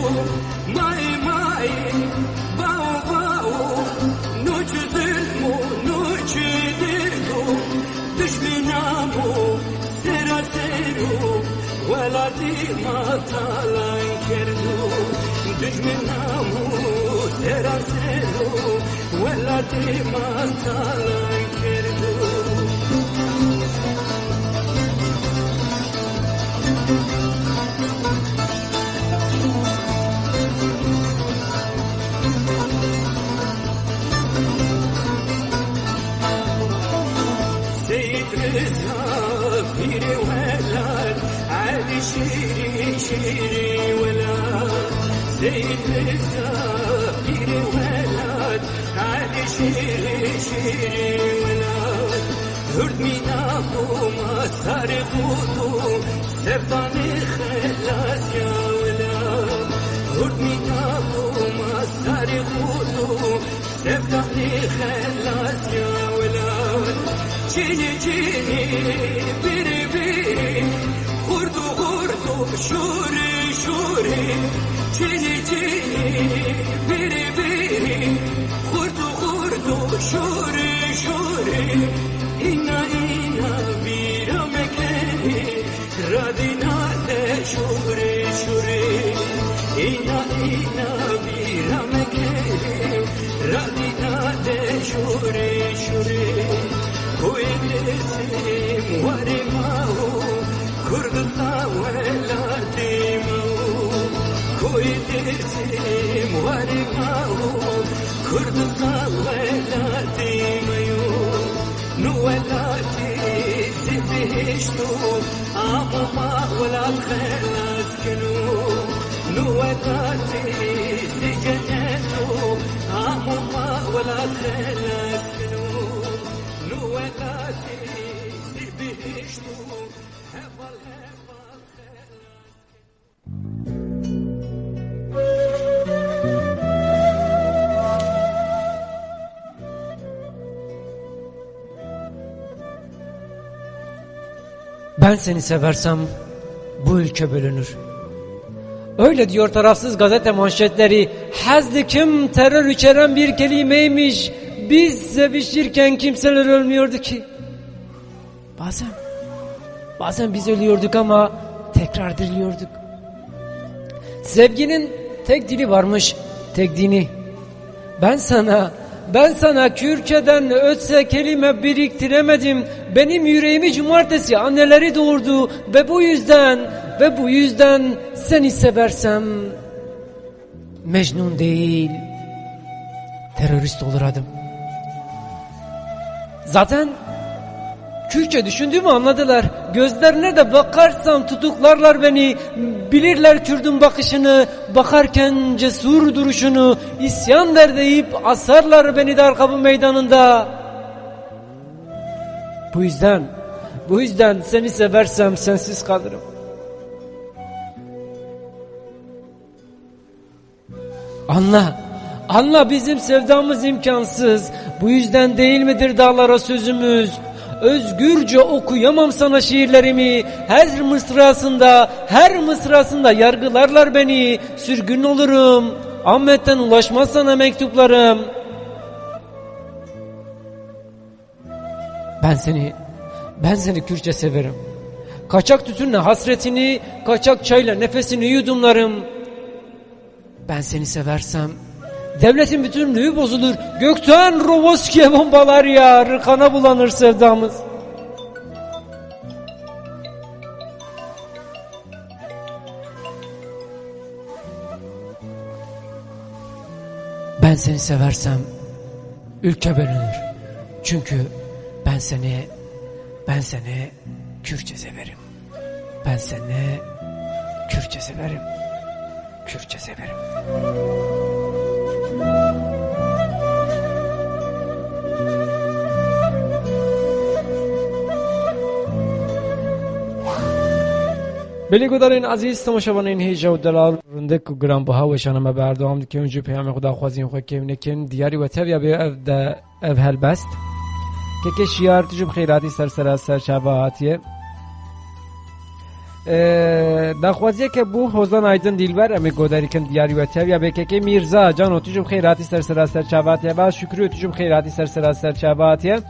Mai bau bau nu cüzilmu nu çedirdu Düşminamu sera seru velati matalan kerdu Düşminamu sera seru velati matalan kerdu Piri velad Ali şiri velad Seyyid Rıza Piri velad Ali şiri velad Hürd minakuma sarı kutu Sevdani khelas ya velad Hürd minakuma sarı kutu Sevdani khelas ya velad Cini cini biri biri Kurdu kurdu şuri şuri Cini cini biri biri Kurdu kurdu şuri şuri İna ina bira mekeni Radina de şuri şuri İna ina bira mekeni Radina de şuri şuri Kuydesim varimahu Kurdistan velatimahu Kuydesim varimahu Kurdistan velatimahu Nu velati zibihishtu Amama velat khelas kenu Nu velati zijanetu Amama velat khelas kenu نوالاتي بهشتو هبل Ben seni seversem bu ülke bölünür. Öyle diyor tarafsız gazete manşetleri. Hazdı kim terör içeren bir kelimeymiş. Biz sevişirken kimseler ölmüyordu ki. Bazen biz ölüyorduk ama tekrar diriliyorduk. Sevginin tek dili varmış, tek dini. Ben sana Kürtçeden ötse kelime biriktiremedim. Benim yüreğimi cumartesi anneleri doğurdu ve bu yüzden seni seversem Mecnun değil, terörist olur adım. Zaten Kürtçe düşündüğümü anladılar. Gözlerine de bakarsam tutuklarlar beni. Bilirler Kürdün bakışını, bakarken cesur duruşunu. İsyan der deyip asarlar beni dar kapı meydanında. Bu yüzden seni seversem sensiz kalırım. Anla bizim sevdamız imkansız. Bu yüzden değil midir dağlara sözümüz? Özgürce okuyamam sana şiirlerimi. Her mısrasında yargılarlar beni. Sürgün olurum. Ahmet'ten ulaşmaz sana mektuplarım. Ben seni Kürtçe severim. Kaçak tütünle hasretini, kaçak çayla nefesini yudumlarım. Ben seni seversem devletin bütünlüğü bozulur. Gökten Rovoski'ye bombalar yağar, kana bulanır sevdamız. Ben seni seversem ülke bölünür. Çünkü ben seni Kürtçe severim. Ben seni Kürtçe severim. Kürtçe severim. بلی گدارین عزیز تماشاوانین هیجا و دلال رنده که گرام با ها و شانم بردام که اونجا پیام خدا خوازین خواه که نکن دیاری و تبیا به اف هلبست که شیار تجرب خیراتی سر شباهاتیه دخوازیه که بو حوزان ایدن دیلبر امی گداری کن دیاری و تبیا به که میرزا جانو تجرب خیراتی سر شباهاتیه و شکریو تجرب خیراتی سر شباهاتیه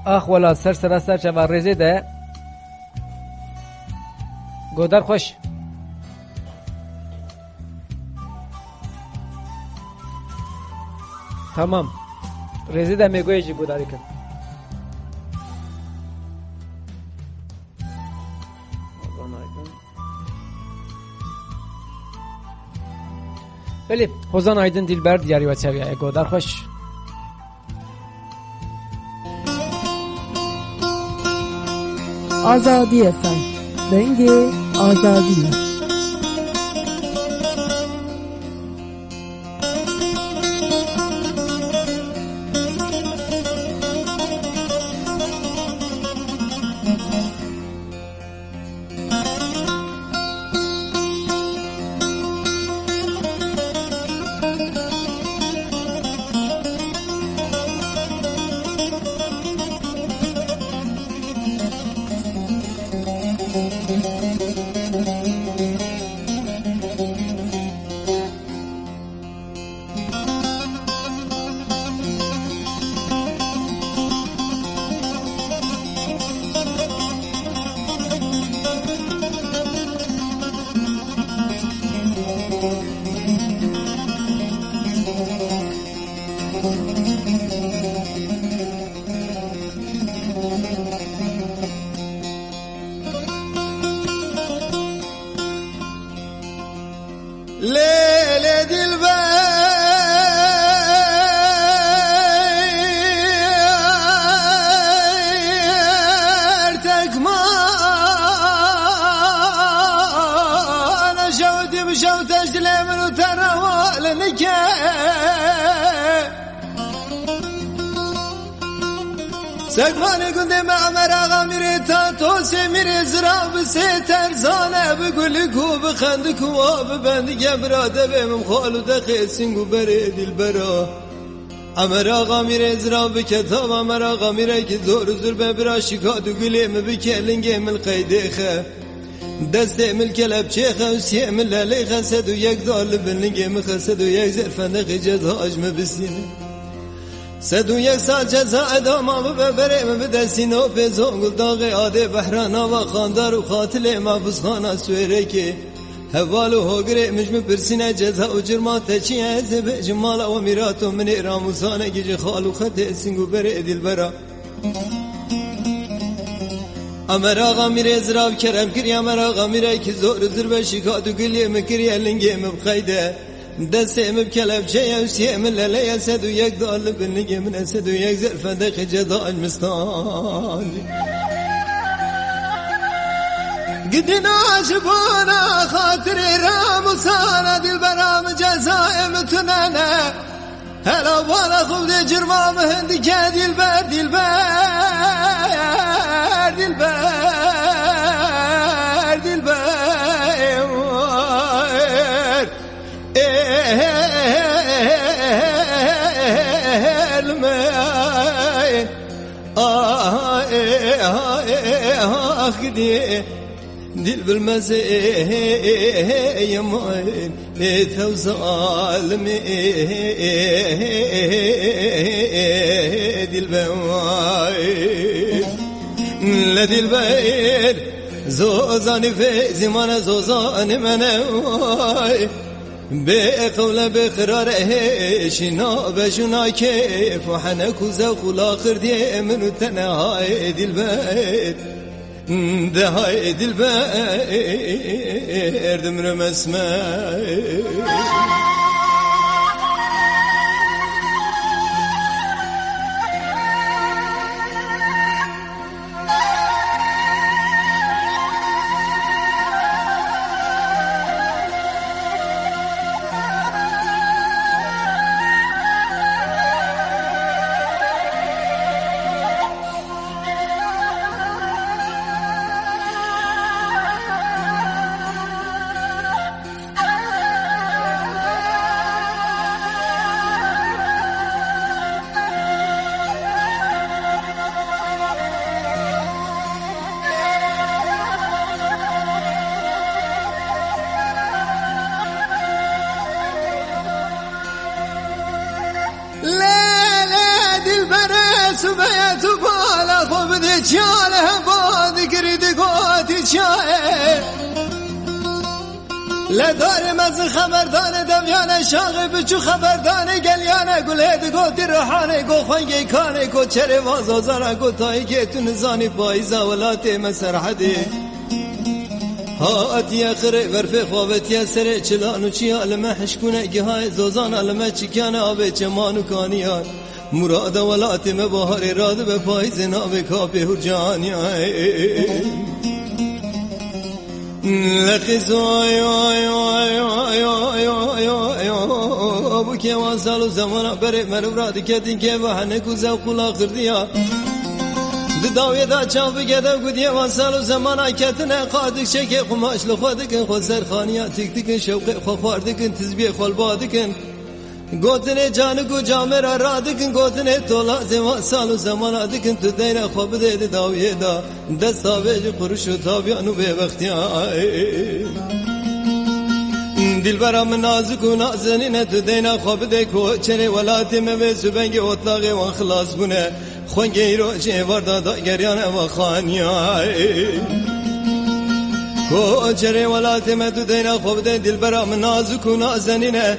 آخ ولا سر شباهات رزه ده گودار خوش tamam رزه ده میگوی جی گوداری کن بله حوزان ایدن دیلبر دیاری و چویه گودار خوش آزادی FM رنگ آزادی سگمان گنده معمر آقا میره تا توسه میره زراب سه ترزانه بگلی کو بخند کو آب بندی گبراده بمم خالو دقیه سنگو بره دل برا امر آقا میره زراب کتاب امر آقا میره که زور زور ببرا شکاتو گلیم بکلنگه مل قیده خه دست مل کلب چیخه و سیه مل لیخه سد و یک دال بلنگه مخسد و یک زرفندق جزا اجمه بسینه سد و یک سال جزا ادامه ببرم بدستین و پیزون گل داغ آده بحرانا و خاندار و خاطل محفوظ خانه سویره که حوال و هگره مجمع پرسینه جزا و جرمات تچی هزه جمال و میراتو من راموزانه گیج خال و خط سنگو بره دل برا امر آقا میره زراب کرم کری امر آقا میره که زور زر به شکات و گلیه مکری النگه مبخیده دست مبکلب چه وسیه من لیه سد و یک دال بنگه من سد و یک زرفندق جدا المستان قدنا عجبونا خاطري راموسانا دل برام جزائم تنانا هلا وانا خوب دي جرمام هندي دل بر دل بر دل بر دل بر الماء خدي دل بالمزايا يمين توصل دل بواي لدلبر زوزاني في زمان زوزاني مناي بقول بقرار شنا بجنا كيف وحنك وزوق الاخر دي من تنهاي دلبر ده هاي دلبر دمر مسماي سبيت بالا خبد چاله باد گرید گوتی چای لدار مز خبردان دمیانه شاغ بچو خبردان گلیانه گلید گوتی روحانه گو خونگی کانه گو چره وازازانه گو تایی که تو نزانی پاییزا ولاتی مسرحدی هاتی اخره ورفه خوابتی سره چلانو چی علمه حشکونه گهای زوزان علمه چکانه آبه چمانو کانیان مراد ولات مبهر راد به پایز ناب کاپه هر جانی لخز آی آی آی آی آی آی آی ابو که واسال زمان بره مرورات کتین که وحنه کوزه خلا خردیا داوی دا چاو بگده گودی واسال زمان کتنه قادک شک قماش لخوادکن خود سرخانیا تک تکن شوق خو خواردکن تزبیه خال بادکن گوتنه جانو کو جامرا را دکن گوتنه تولا زمان سالو زمان دکن تو دینا خواب دیده داویه دا دستا بیج قرش و تابیانو به وقتی آئی دل برام نازک و نازنینه تو دینا خواب دی کو چنه ولاتی مبه سبنگ اطلاقی وان خلاص بونه خونگی روشه وردا دا گریانه و خانی آئی کو چنه ولاتی مبه تو دینا خواب دی دل برام نازک و نازنینه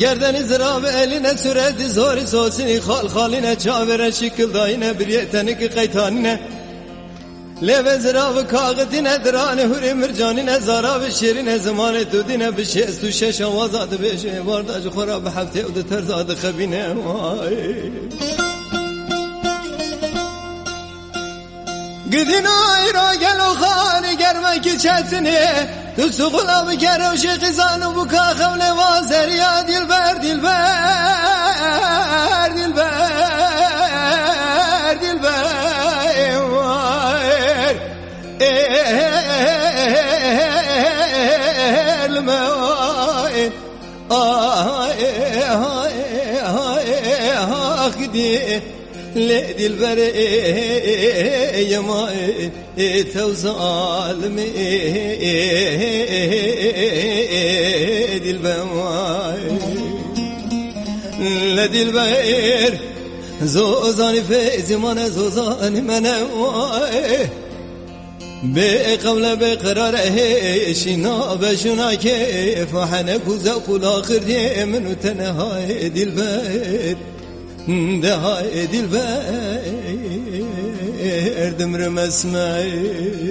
گردن زراب eline süredi zori sosini khal khaline çavere şekil dayine bir yetenek qaytanine leve zirab kağıdine dirane huri mircanine zarab şirine zamane tudine bir şey su şeş avazad beşe varda khora behafte ud terzad khabine gidin ayra gel o khani germek çetini تسقلا بكره وشقزان وبكا خول وازر يا دلبر دلبر دلبر دلبر الموائد اخدي لدي البرء يا ماي توزالمي دي البواي لدي البير زوزاني في زمان زوزاني منواي بقول بقرار شنا بشنا كيف حنك وزوق الاخر دي من تنهاي دي البير ده هاي دلبر دمر مسمعي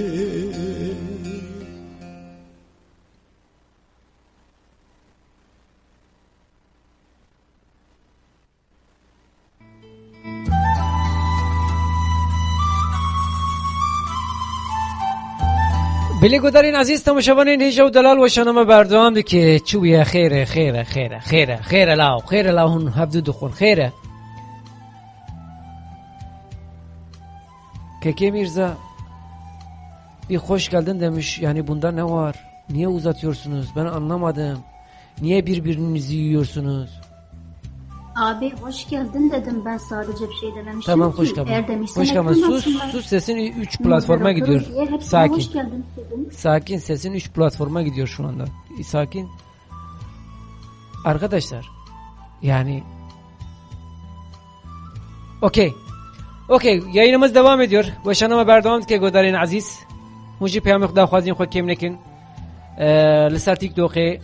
بلی گودرین عزیز تماشاوانین هیجا و دلال و شنم بردوام دی که چویه خیره خیره خیره خیره خیره لاو هون هبدو دخون خیره Keke Mirza bir hoş geldin demiş. Yani bunda ne var? Niye uzatıyorsunuz? Ben anlamadım. Niye birbirinizi yiyorsunuz? Abi hoş geldin dedim, ben sadece bir şey dememiştim. Tamam hoş geldin. Hoş geldin. Sus sesin 3 platforma gidiyor. Sakin. Hoş geldin dedim. Sakin, sesin 3 platforma gidiyor şu anda. Sakin. Arkadaşlar yani okey. Okey, yayınımız devam ediyor. Ve şanıma berdavamd ki godarên aziz. Muji peyamê xuda xwazîn xwe kêm nekin. Li ser TikTokê,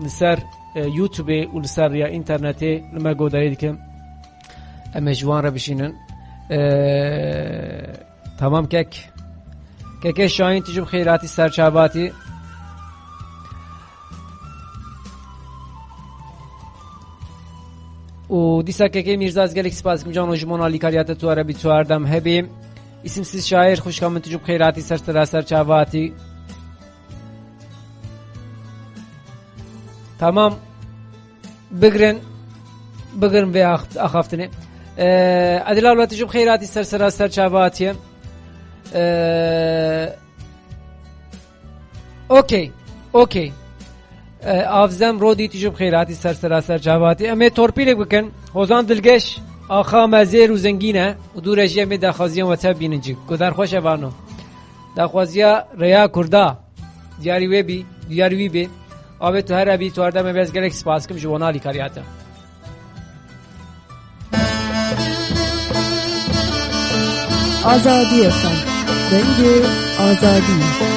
li ser YouTubeê û li ser ya internetê li me godarî dikim. Em ê ji wan re bişînin. Tamam kek. Kekê Şahin tijî bi xêratî serçavatî. و دیسا که میرزا از گلک سپاس کم جان و جمعون علی کاریات تو عربی تو اردم هبیم اسم سیز شاعر خوش کامن تجوب خیراتی سر سر چاواتی tamam بگرن به آخافتنه ادلال و تجوب خیراتی سر چاواتی اوکی آفزم رودی تجوب خیراتی سر جواتی امی تورپیلک بکن خوزان دلگش آخا مزیر و زنگینه و دو رجیه می دخوازیان و تب بیننجی کدر خوش بانو دخوازیا ریا کردا دیاری وی بی آبه تو هر ابی تو هر دم بیز گلک سپاس کم جوانا لی کاریاتا آزادی افن رنگ آزادی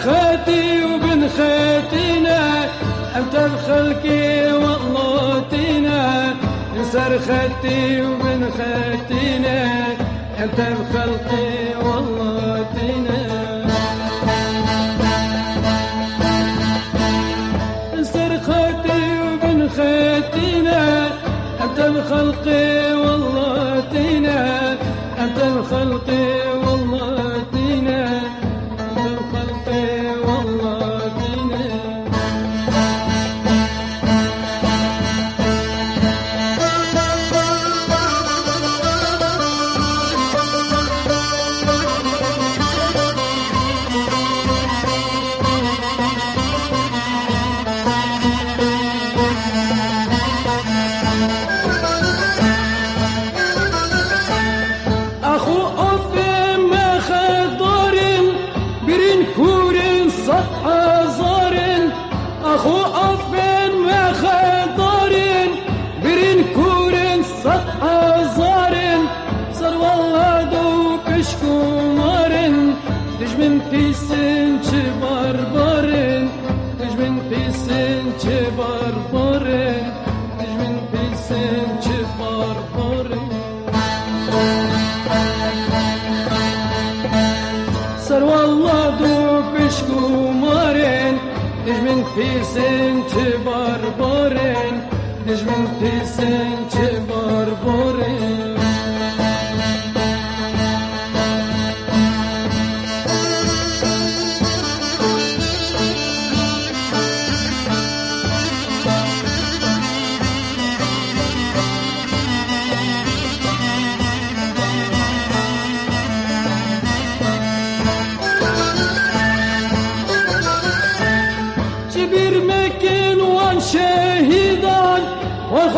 خاتي وبن خاتينا أنت بخلقي والله تينا انسر خاتي وبن خاتينا أنت بخلقي والله تينا انسر خاتي وبن خاتينا أنت بخلقي والله تينا أنت بخلقي والله تينا Pisin çi barbarin, dijmin pisin çi barbarin.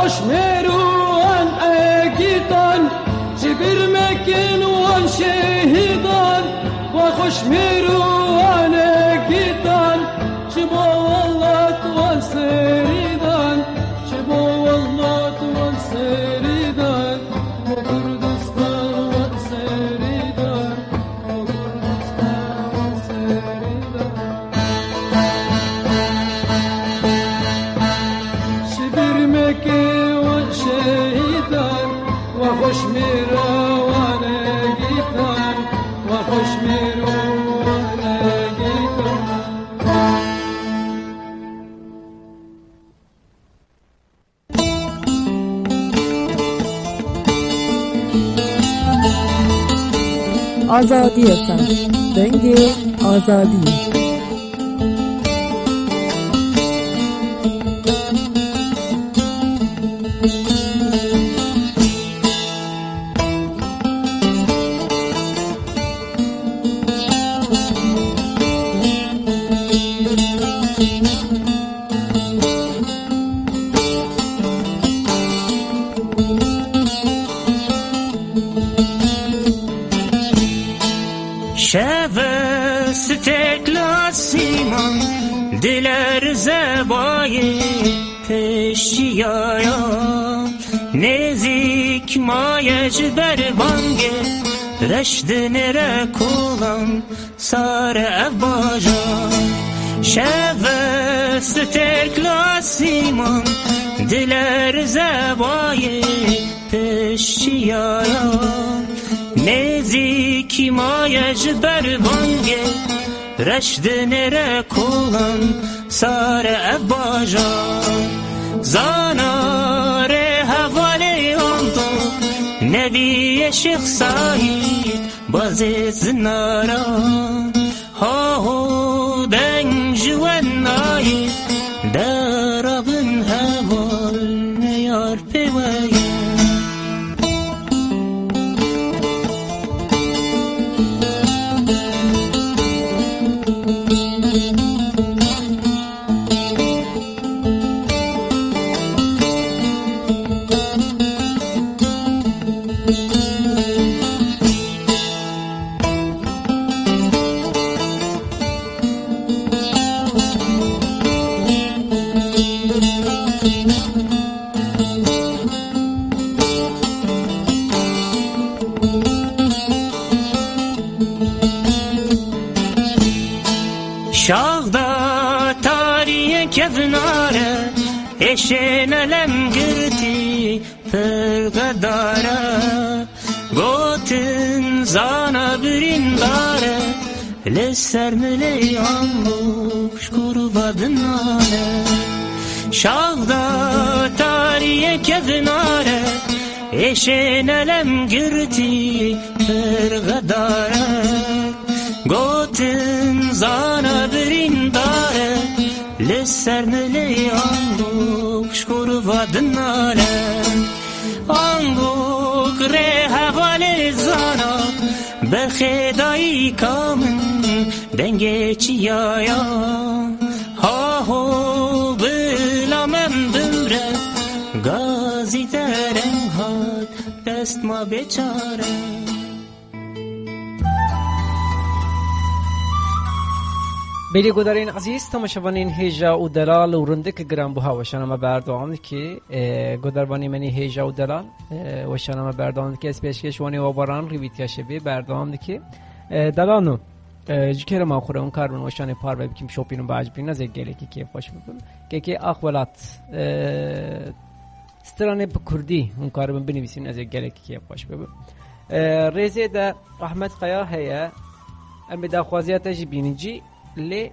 خوش میروان اگیدان جبر مکن وان شهیدان و خوش میروان اگیدان شبا والله وان سریدان شبا والله وان سریدان و کردستان وان سریدان و کردستان وان سریدان شبر مکن وخوش میروان گیتان وخوش میروان آزادی FM دنگ آزادی Steklasıman diler zebayı peşiyaya nezik mayec berbange reşdinere kulan sare evbaja şeve steklasıman diler zebayı peşiyaya nezik mayec berbange رشدنره کولن سار اباجا زانار حواله آندو نبی شیخ ساید بازی زنارا ها هو دنگ جوان ناید درابن حوال نیار پیوید شاغدا تاریه کفناره eşen elem girdi pırgadara gotin zana birindare leser mele anmuş kurvadınare şağda tariye kevnare eşen elem girdi pırgadara gotin zana birindare leser mele anmuş kurvadınare anguk re havale zana berkhedai kamen denge çiyaya ha ho bilamem bimre gazi derem hat dest ma beçare بلی گودارین عزیز تماشاوانین هیجا و دلال و رندک گرام بوها و شنما بردوام که گوداربانی منی هیجا و دلال و شنما بردوام که اسپیشکش وانی و باران ریویت کشبی بردوام که دلانو جکر ما خوره اون کارون و شانه پار بکیم شوپینو باج بین از گله که کیف باش بکن که اخوالات استرانه بکردی اون کارون بنویسین از گله که کیف باش بکن ریزه دا احمد قیا هیا ام بدا خوازیاتش بینجی لی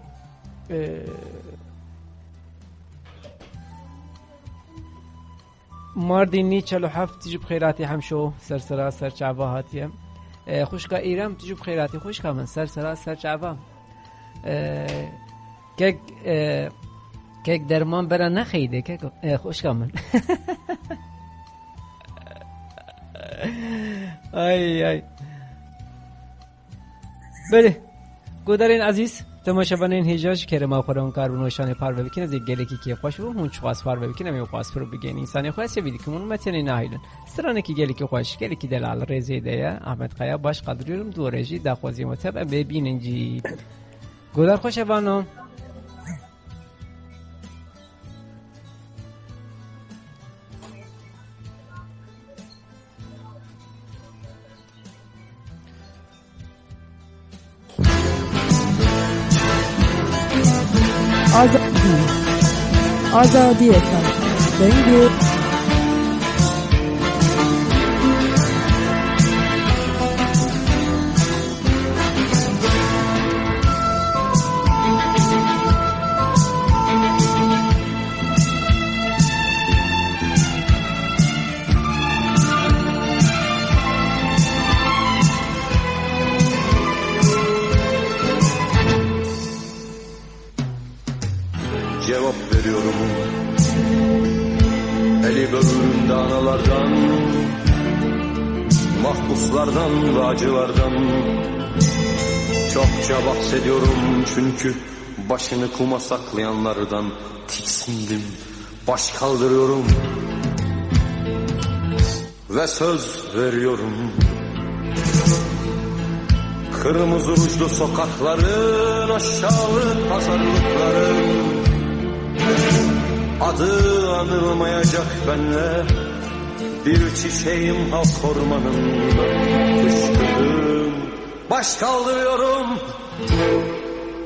ماردینی 47 تجيب خيراتي همشو سرسرا سرچاوا هاتیم خوشکا ایرم تجيب خيراتي خوشکا من سرسرا سرچاوا کک درمان برا نخیده کک خوشکا من ای بله گودارین عزیز تماشاوانین هیجاش که ما خودمون کار بنوشانه پار ببینیم از گله کی خوش بود اون چقاس پار ببینیم یا خاص رو بگین انسان خاص ویدی که اون متن نهیلن سرانه کی گله کی خوش گله کی دلال رزیده احمد قیا باش قدریم دورجی دخوازی متب ببینین جی گودار خوشوانو آزادی FM دنگ Bebekleri böğründe analardan, mahpuslardan ve acılardan çokça bahsediyorum çünkü başını kuma saklayanlardan tiksindim, baş kaldırıyorum ve söz veriyorum. Kırmızı rujlu sokakların, aşağılık pazarlıkların adı anılmayacak benle. Bir çiçeğim halk ormanında fışkırdım, baş kaldırıyorum.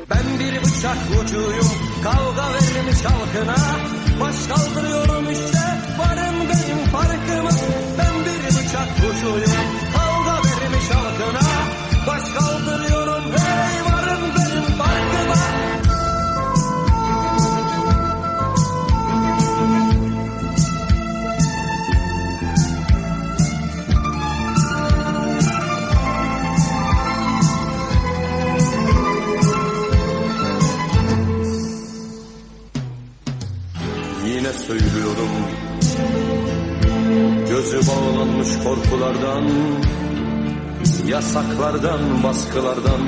Ben bir bıçak ucuyum, kavga vermiş halkına. Baş kaldırıyorum işte, varım benim farkıma. Ben bir bıçak ucuyum, kavga vermiş halkına. Baş kaldırıyorum, hey varım benim farkıma. Yine söylüyorum, gözü bağlanmış korkulardan, yasaklardan, baskılardan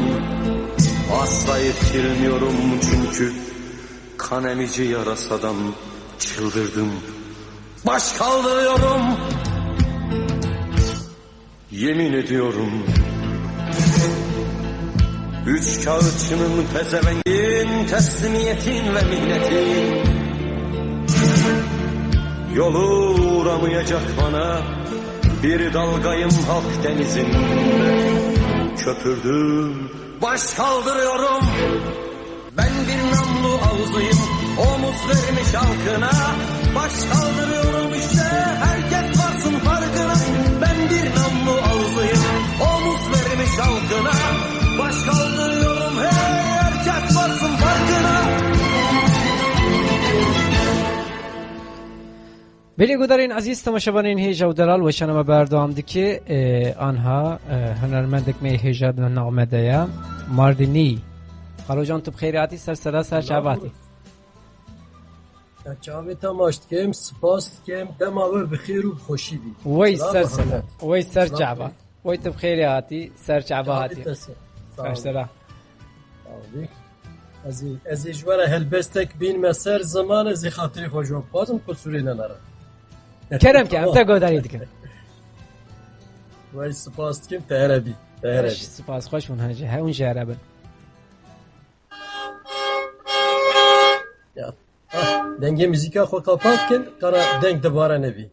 asla irkilmiyorum çünkü kan emici yarasadan çıldırdım, baş kaldırıyorum. Yemin ediyorum, üç kağıtçının, pezevengin, teslimiyetin ve mihnetin yolu uğramayacak bana. Bir dalgayım halk denizinde, köpürdüm, baş kaldırıyorum. Ben bir namlu ağzıyım, omuz vermiş halkına. Baş kaldırıyorum işte, herkes varsın farkına. Ben bir namlu ağzıyım, omuz vermiş halkına. Baş kaldırıyorum, hey herkes varsın farkına. بلی گودارین عزیز تماشاوانین هیجا و دلال و شنوه بردامدی که آنها هنرمندک می هیجا نغمه دیا ماردینی. خالو جان تو بخیراتی سر صدا سر چعباتی چاوی تماشت کم سپاس کم دماغ بخیر و خوشی بی وی سر صدا وی سر چعبا وی تو بخیراتی سر چعباتی سر صدا از اجوار هلبستک بین مسر زمان از خاطری خوشم بازم قصوری نناره کرم که هم تا گوداری دیگه وای سپاس کم تهربی سپاس خوش اون هجه ها اون جهره بن دنگ موزیکا خو kapat کن قرار دنگ دوباره نبی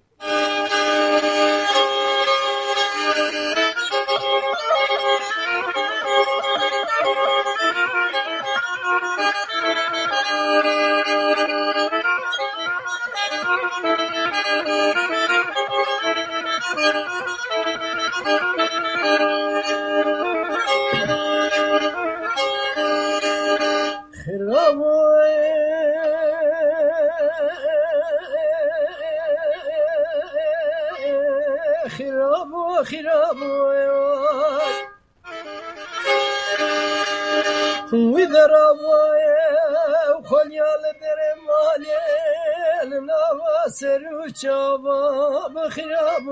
چابا بخیرم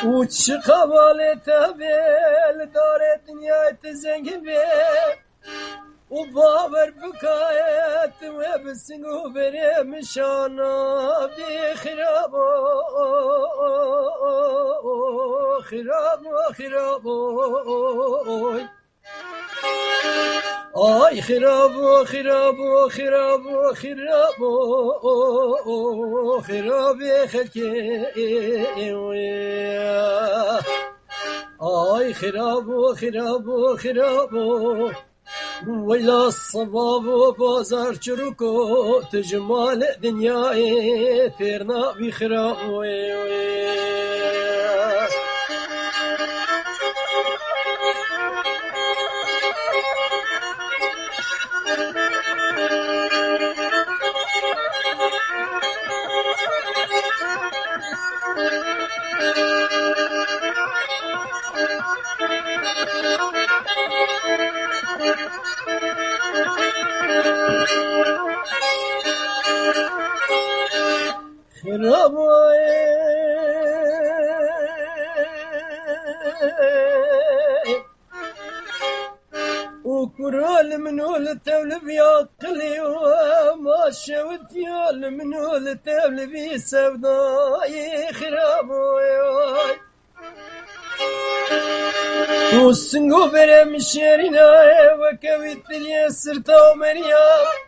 و چه قبالت بیل داره دنیایت زنگ بیل و باور بکایت و بسنگ و بریم شانا بخیرم خیرم آی خراب خلکی آی خراب ویلا صباب و بازار چروکو تجمال دنیای ترنا بی خراب خرابای وكرال منول التولب يا قلي وما شوت يا منول التولب سوداي خراباي والسنقو برم الشارنا وكويت لي سرتا مريم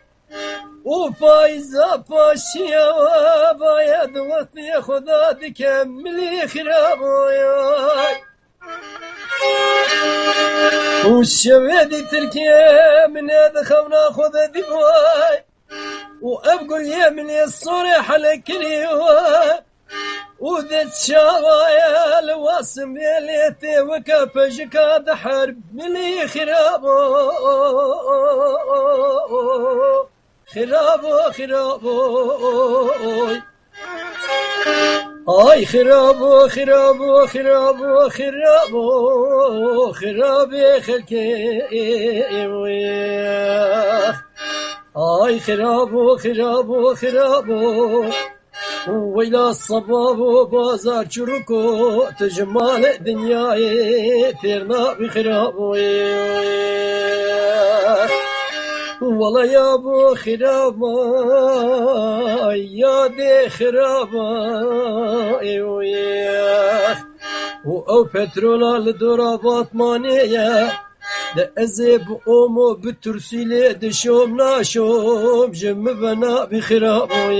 وفايزة باشيا وبايا دوتني خدا تكملي خراباي والشوادي تركيا من هذا خونا خذ دمواي وابقل يا من الصريح لكلي وذات شاوايا الواسم يليتي وكافجك هذا حرب ملي خرابو خرابو خرابو آي خرابو خرابو خرابو خرابو خرابي خلكي آي خرابو خرابو خرابو ويلا الصباب بازار شركو تجمال دنياي تيرنا بخرابو والله يا ابو خرابا يا دي خرابا او بترول الدرابات مانيه ده ازب اومو بترسيلي دشوم ناشوم جم بنا بخرابو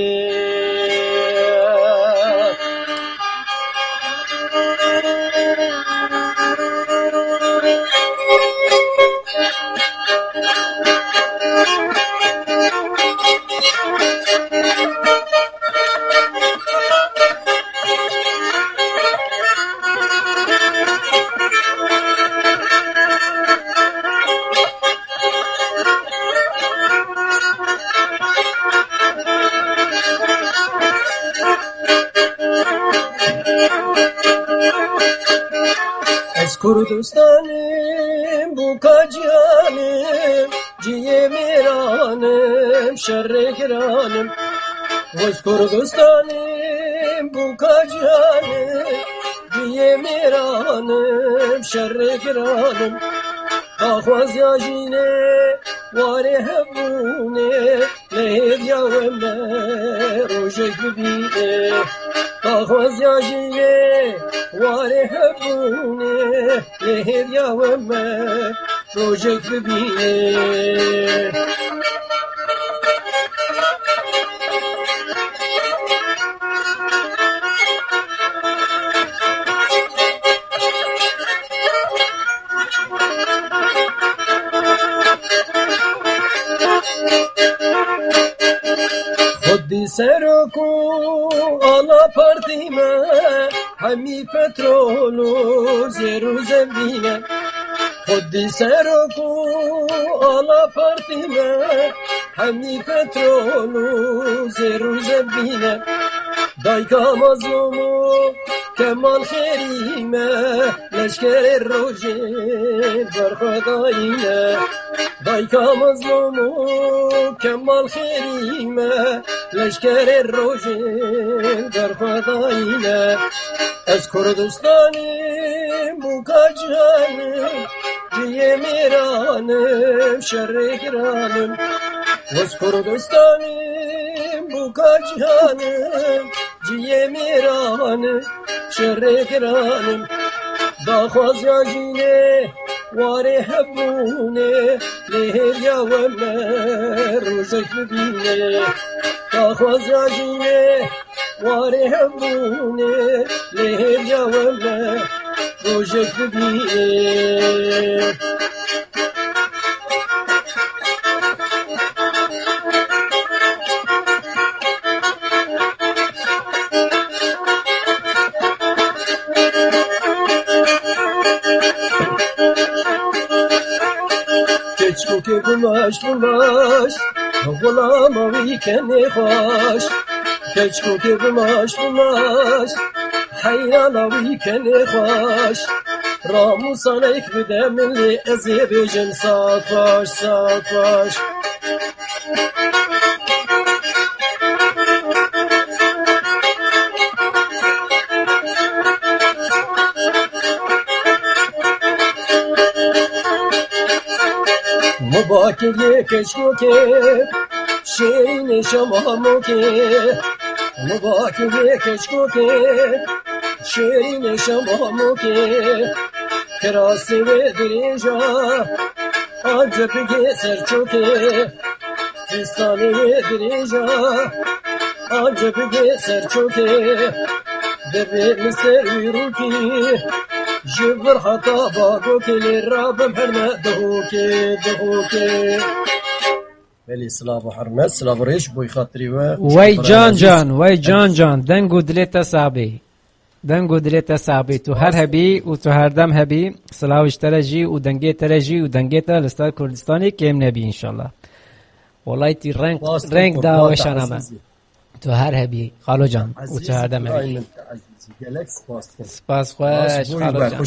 Kurdistan'ım bu kacanım ciye miranım şerre kiranım Vız Kurdistan'ım bu kacanım ciye miranım şerre kiranım Ahvaz yajine vare hebune lehed yavme rojek bibine Ahvaz yajine vare hebune lehed yavme rojek bibine خودی سرکو آلا پردیمه همی پترولو زیرو زمینه خودی سرکو آلا پردیمه همی پترولو زیرو زمینه دایکا مظلومو کمال خیریمه لشکر روژه برخدایینه دایکا مظلومو کمال خیریمه لشکر روژه برخدایینه از کردستانیم بو کاجانم جیه میرانم شر گرانم از کردستانیم بو کاجانم جیه میرانم شر گرانم داخواز یاجینه واره هبونه لهر یاومه روزک ببینه داخواز یاجینه واره هبونه لهر یاومه روزک ببینه Keçko ke bumaş bumaş Gulamavi kene xoş Keçko ke bumaş bumaş Hayranavi kene xoş Ramu sana ekbide milli ezibijin saat baş Mubakili keşkuki şirin şamamuki Mubakili keşkuki şirin şamamuki Kirasi ve dirija Ancak bir serçuki Fistani ve dirija Ancak bir serçuki Devi serviruki Jibr hata baguki Lirabim hırme duhuki Veli sılavı hürmet sılavı reş boy hatri ve Vay can Dengu dileta sabi Dengu dileta sabi Tu her hebi u tu her dem hebi Sılaviş tereci u denge tereci u denge ter Listar Kurdistani kem nebi inşallah Vallahi ti renk da ve şaname Tu her hebi Khalo can u tu her dem hebi Spas خوش خالو جان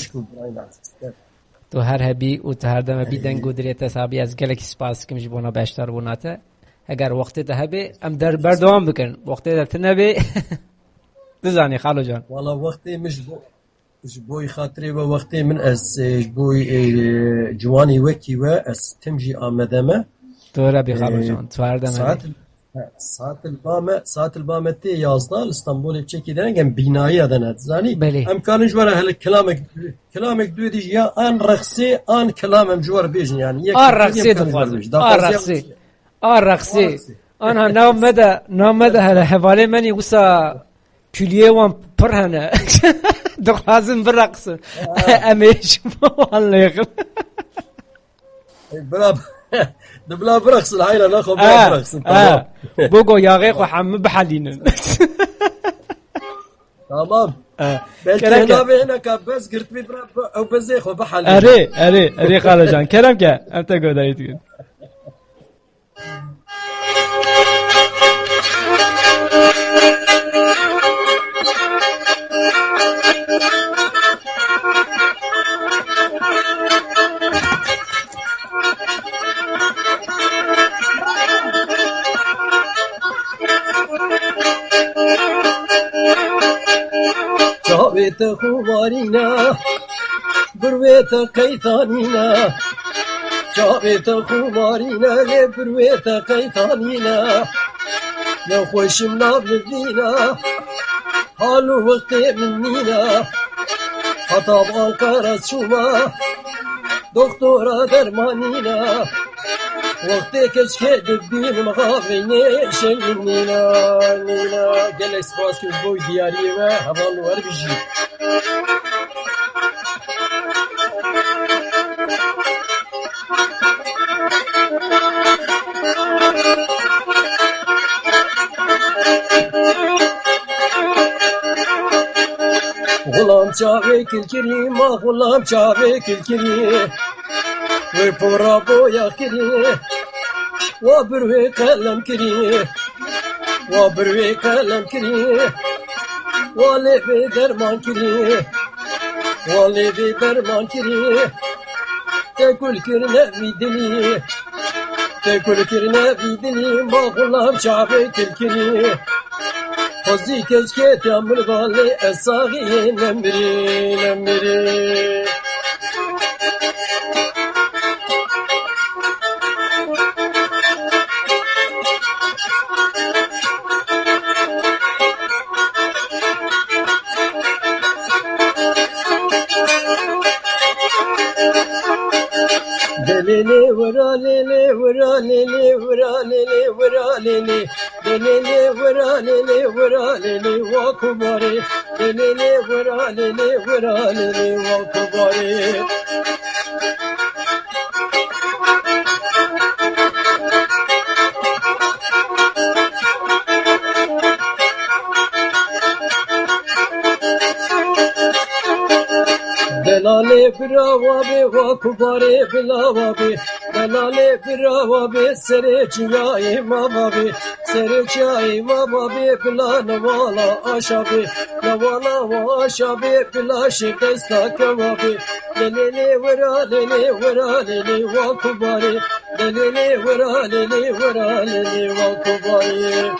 تو هر هبی و تو هر دم بی دنگو دریت حسابی از گلک سپاس کمش بونا بیشتر بوناته اگر وقتی ده هبی ام در بردوام بکن وقتی ده تنبی دزانی خالو جان والله وقتی مش بوی خاطری و وقتی من از بوی جوانی وکی و از تمجی آمدمه تو ربی خالو جان تو هر دم saat البامتی 11 İstanbul'u çekiden gem binayı adanat zani امکانش وره هل کلامک دو دیج یا آن رقصی آن کلامم جوار بیجن yani آن رقصی آنها نام مده هل حواله منی وسا کلیه وان پر هنه دخوازم برقص امیش والله یقل دبلا برقص الحيلة ناخذ بلا برقص بوغو يا غيق وحم بحلينا تمام بلكي هنا كبس قلت بي او بزيخ وبحل اري خالو جان كلام كا انت قول ايتين جاويت خوارينا برويت قيطانينا جاويت خوارينا برويت قيطانينا يا خوشم نابلدينا حالو وقت منينا خطاب أنقرة شوما دكتورة درمانينا وقتی کشکه دبین مخابینه شنینا نینا گلک سپاس که بوی دیاری و هوان ور بیجی غلام چاوه کلکری ما غلام چاوه کلکری و پورا بویا کری و بروی کلم کری و لیبی درمان کری تکل کرنه بیدنی ما غلام چاوه کلکری خوزی کشکه تامر بالی اساقی نمری Lele vura lele vura lele vura lele vura lele lele vura lele vura lele wakubare lele vura lele vura lele wakubare Belale brava be wakubare belava be Belale brava be sereciya imama be Bilana wala aşa be Navala wa aşa be Bila şidesta kava be Lele vura lele wakubare Lele vura lele wakubare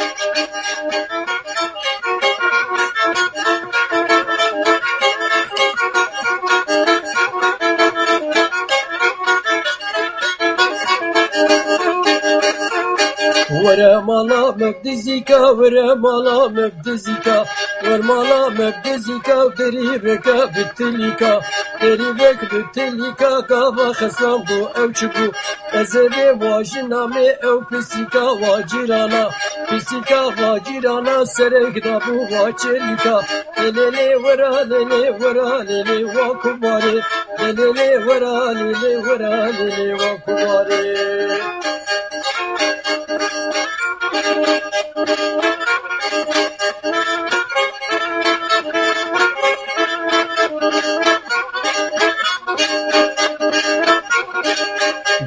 ورمالا مبدزيكا ورمالا مبدزيكا ورمالا مبدزيكا دريبكا بتليكا دريبك بتليكا كافا خسلان بو او چبو ازبي واجنامي او بسيكا واجرانا بسيكا واجرانا سرك دابو واجريكا للي ورا للي ورا للي وكباري للي ورا للي ورا للي وكباري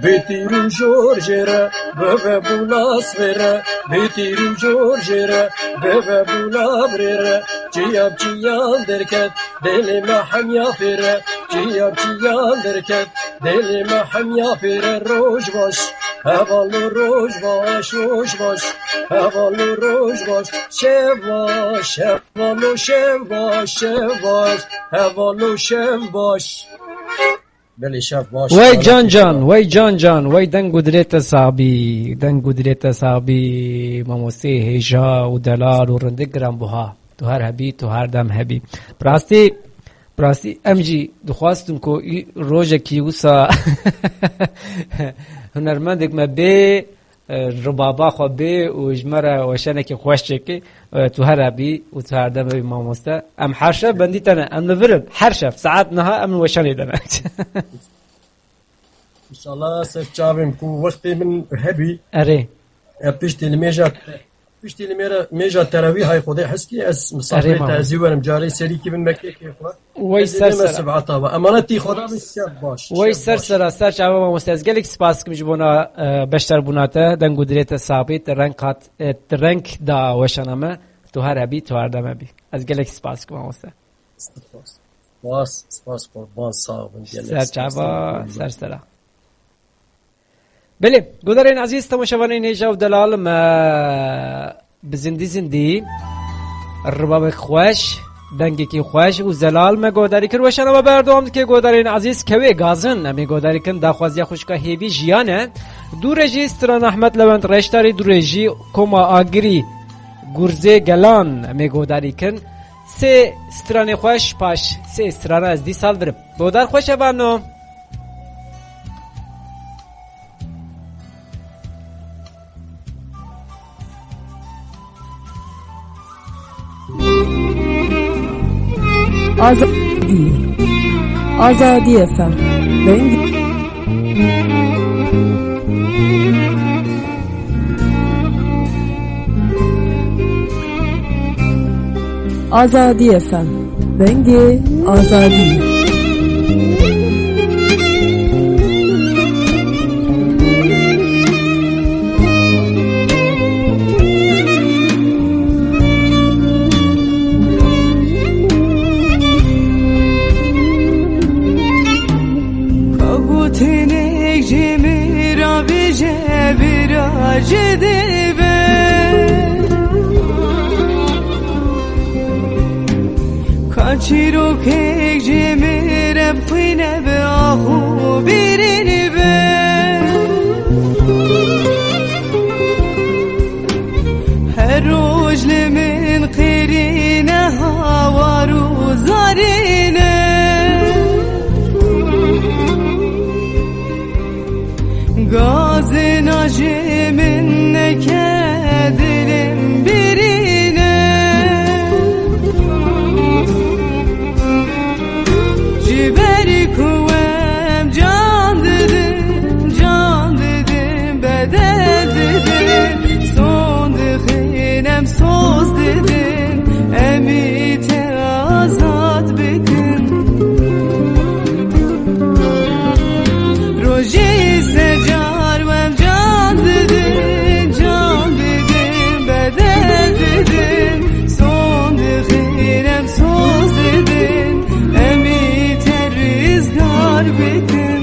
Betiru Georgera, bebe bulas vera, Betiru Georgera, bebe bulabrera, Ciyab ciyan derket, deli mahem yapere, Ciyab ciyan derket, deli mahem yapere, roj baş, hevalı roj baş, roj baş, hevalı roj baş, şevvaş, hevalı şevvaş, şevvaş, hevalı şevvaş. وای جان جان وای جان جان وای دن قدرت صابی دن قدرت صابی ماموسی هجا و دلال و رنده گرم بها تو هر هبی تو هر دم هبی براستی امجی دخواستم که روژه کیوسا هنرمندک ما به ربابا خو به و جمره و شنک خوش چکی تو هر هبی و تو هر دم هبی ماموستا ام حرشف بندی تنه ام نورم حرشف ساعت نها ام وشنی دنه ان شاء الله سفجابم كو وقتي من هبي اري بيشتي الميجا تراويح هاي خدي حسكي اس مصافي تعزيوان مجاري سريكي من مكه كيف وای سرسرا امانتي خدا بسیار باش وای سرسرا سرچ اما مستزگلک سپاس کم جبونا بشتر بوناته دن قدرت ثابت رنگ دا وشنامه تو هر هبی تو هر دم هبی از گلک سپاس کم مست سپاس قربان صاحب سرچ اما سرسرا بله گودرین عزیز تماشاوانین هجا و دلال ما بزندی زندی رباب خوش دنگی کی خوش و زلال ما گودری کر و شنو بردوام که گودرین عزیز کوی گازن امی گودری کن داخوازی خوشکا هیوی جیانه دو رجی استران احمد لوند رشتاری دو رجی کما آگری گرزه گلان امی گودری کن سه استران خوش پاش سه استران از دی سال برم گودر خوش بانو Azadi FM Azadi FM Bengi Azadi Kaçiro kek cemire pine be ahu birini be her rojlemin qirine havaru zarine gazin ajemin nekedilim birine ciberi kuvem can dedim bedel dedim son dixinem soz dedim emite azad bikin roji secar vem can dedim bedel dedim son dixinem soz dedim emite rizgar bikin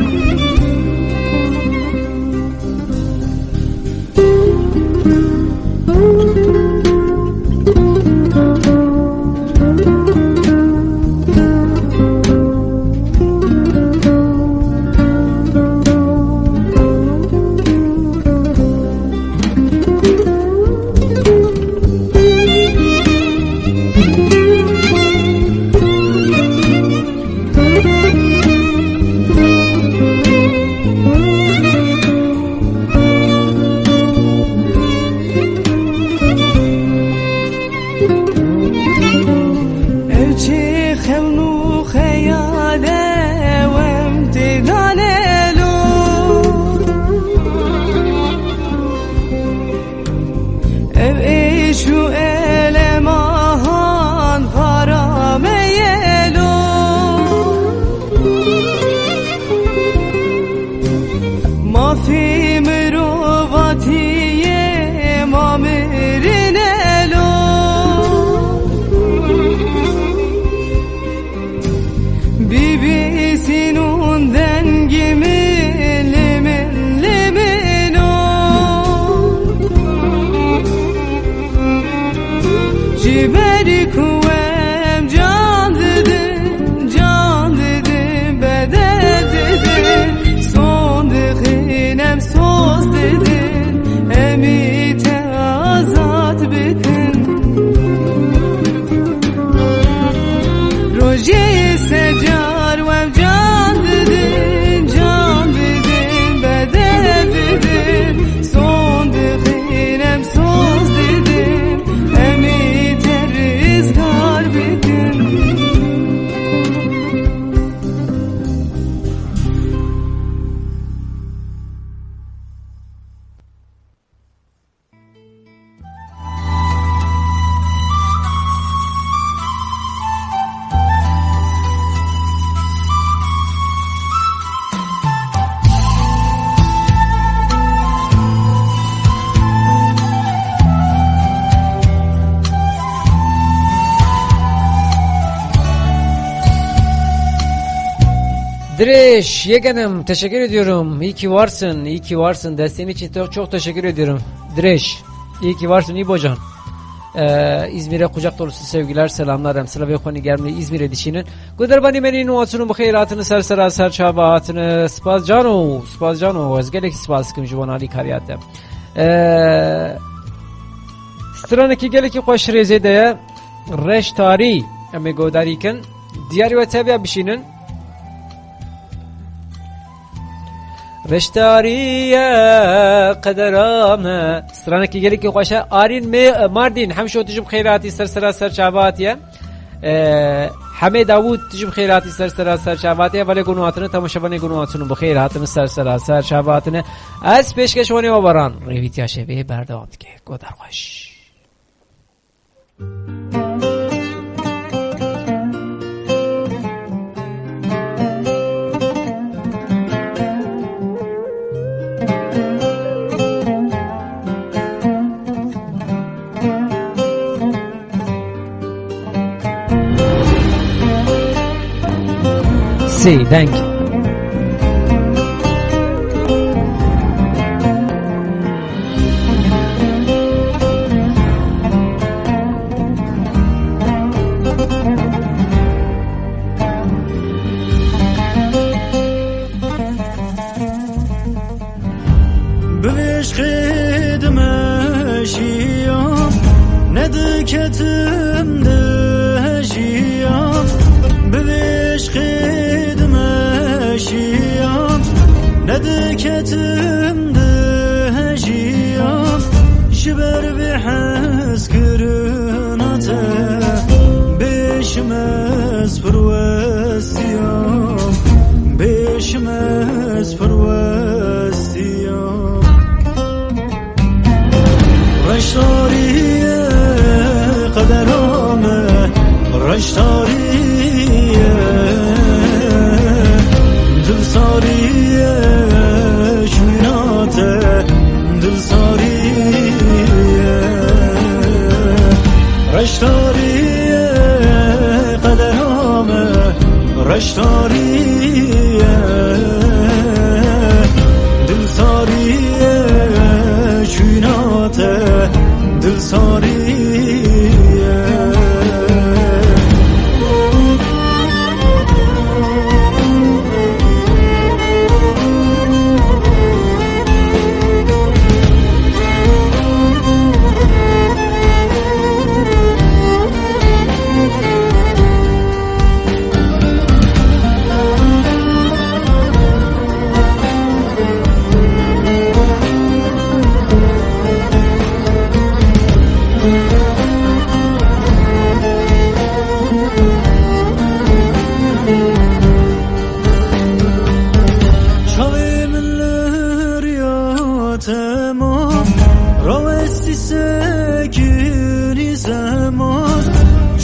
ev eşu elemahan para meyelo mafi mrovatiye mamirinelo bibisinin dengimi limin limino ciberi kuvem can dedin bedel dedin son dikinem söz dedin emite azat bitin roji secar vem can dedin bedel dedin son dikinem söz dedin emite rizgar bitin Direş yeğenim teşekkür ediyorum. İyi ki varsın. İyi ki varsın. Desteğin için çok teşekkür ediyorum. Direş iyi ki varsın İbocan. İzmir'e kucak dolusu sevgiler, selamlar. Emsila ve koni gelmeli İzmir'e dişinin. Guderbani menin uatunun bu hayratını sersera serçabatını spaz cano az gelek spaz kim jvan ali kariyate. Stranaki geleki hoş rezede reş tari ame godariken diğer ve tabi'a bişinin رشتارية قدرامة استرانك يجيلك يقاشا آرين ماردين حمشو تجيب خيراتي سرسرا سرشاباتيا حمي داوود تجيب خيراتي سرسرا سرشاباتيا ولی گنواتنا تماشاوانی گنواتنا بخیر هاتن سرسرا سرشاباتنا از پیشکشوانی و بران رویتیا شبیه برداد که گودر خوش See, thank you. Biliş khidme jiyam nediketimde jiyam biliş khidme jiyam nediketimde jiyam jiber bihaz kırınate beşmez pervestiyam beşmez pervestiyam رشتاریه قدرامه رشتاریه دلساریه جویناته دلساریه رشتاریه قدرامه رشتاریه دلساریه جویناته دلساریه günü zaman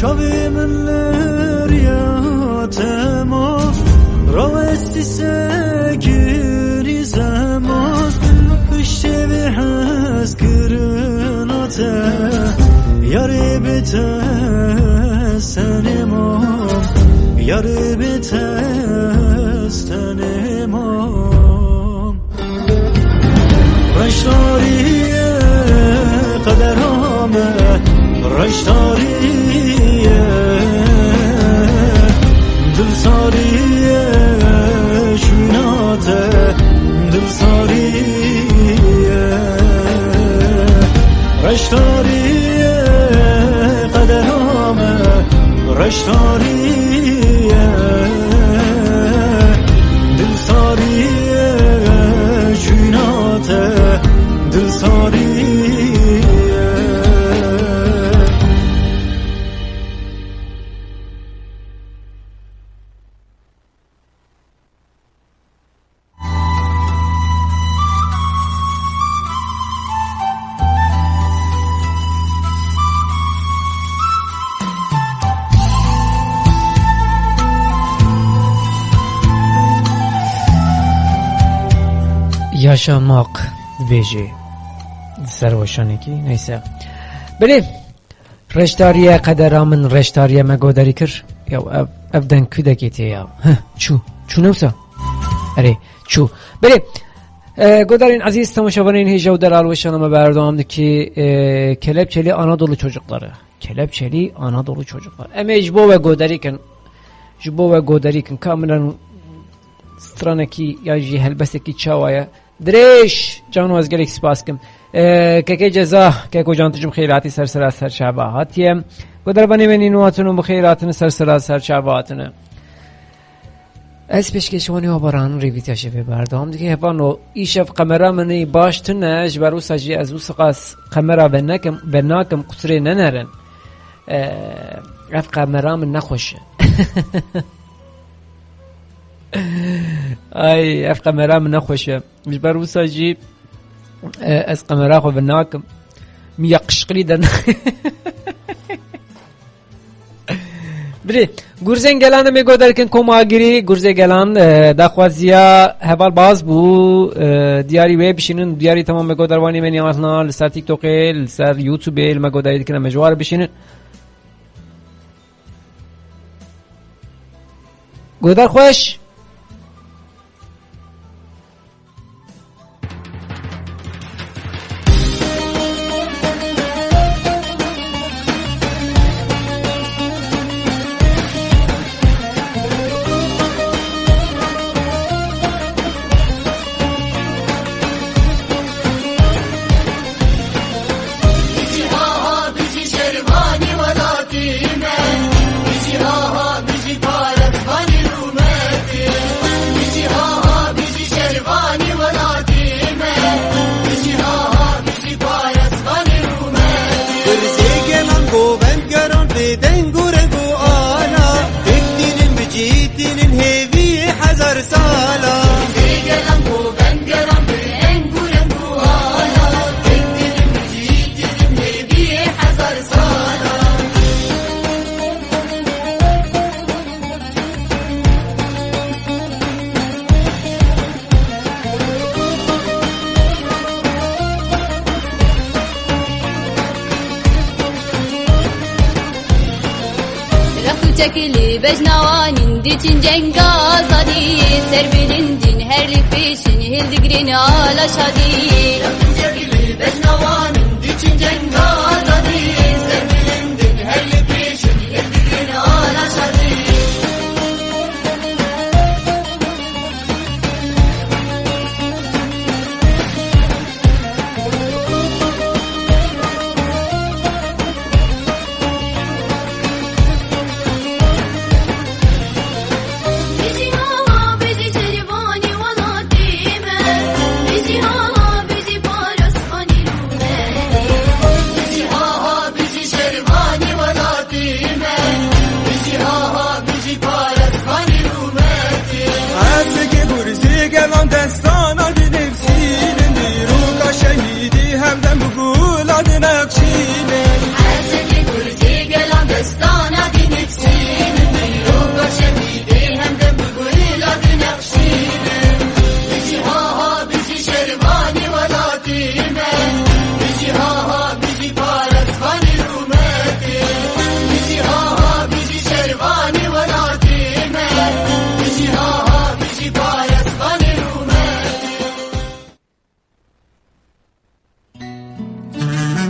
çaviminler yatemos ravestise günü zaman kışevi has kırınate yarı bite senemam yarı bite senemam Reştariye kaderame Reştariye Dilsariye şunate Dilsariye Reştariye kaderame Reştariye Dilsariye şunate Dilsariye Yaşamak dibêjê serweşanê kî neyse bilê reştariye qedera min reştariye me goderî kir ya ev deng kudekê tê ya çû newsa erê çû bilê goderên aziz temaşavanên hêja û delal weşana me berdewam dikî kelepçeli Anadolu çocukları kelepçeli Anadolu çocuklar em ê ji bo we goderî kin kamilen stranekî ya jî helbesekî çawa دريش جانو از گلک سپاس کم که جزا که جانتجم خیراتی سرسرا سر شعباتیم و در بانی منی نواتونو بخیراتن سرسرا سر شعباتن از پیشکشوانی و بران ریویتیا شفه بردام دیگه هفانو ایشف قمرا منی باش تنش برو سجی از او سقاس قمرا بناکم قصری ننرن اف قمرا من نخوشه ay ev kamera min nexweşe ji ber wisa jî ez kamera xwe vinakim miya qişqilî de bilê gurzên gelan em ê goderkin komagirî gurzê gelan daxwaziya heval baz bû diyarî wê bişînin diyarî temam me goderwanê me nîyazna li ser TikTokê li ser YouTubeê li me goderî dikin em ê ji war bişînin goder xweş Çekili bejnavanın diçin cenk azadi ser bilindin herlik peşini hildigrini ala şadi çekili bejnavanın diçin cenk azadi ser bilindin herlik peşini hildigrini ala şadi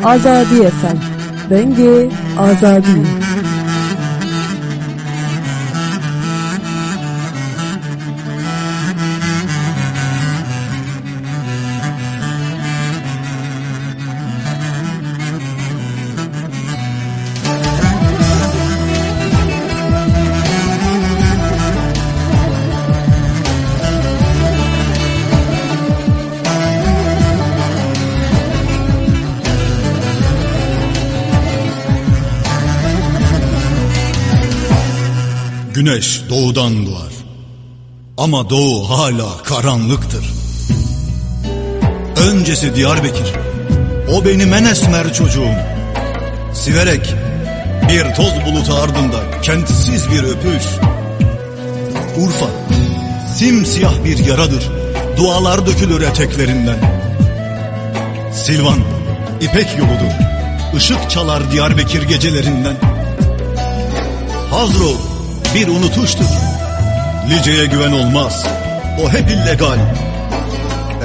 Azadi FM. Denge Azadi. Güneş doğudan doğar. Ama doğu hala karanlıktır. Öncesi Diyarbakır. O benim en esmer çocuğum. Siverek bir toz bulutu ardında kentsiz bir öpüş. Urfa simsiyah bir yaradır. Dualar dökülür eteklerinden. Silvan İpek yoludur. Işık çalar Diyarbakır gecelerinden. Hazro bir unutuştur. Lice'ye güven olmaz. O hep illegal.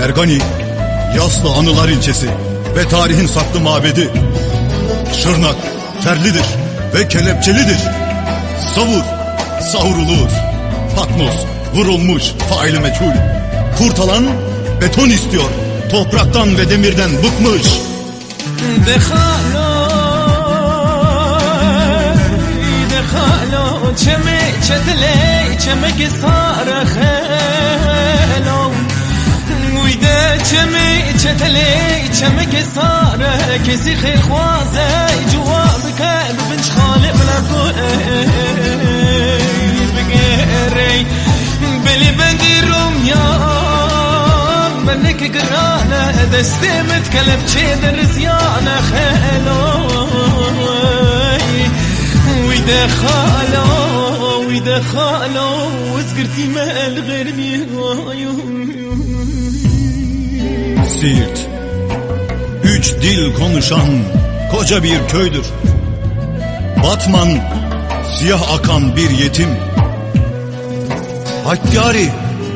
Ergani yaslı anılar ilçesi ve tarihin saklı mabedi. Şırnak terlidir ve kelepçelidir. Savur savrulur. Patmos vurulmuş faili meçhul. Kurtalan beton istiyor. Topraktan ve demirden bıkmış. چمه چتله چمه که ساره خلو ویده چمه چتله چمه که ساره کسی خیل خوازه جواب که ببنش خالق لکو بگیری بلی بندی رومیان بنک گرانه دستی متکلب چه در زیانه خلو ويدا خالو وذكرتي مال غير Siirt üç dil konuşan koca bir köydür. Batman siyah akan bir yetim. Hakkari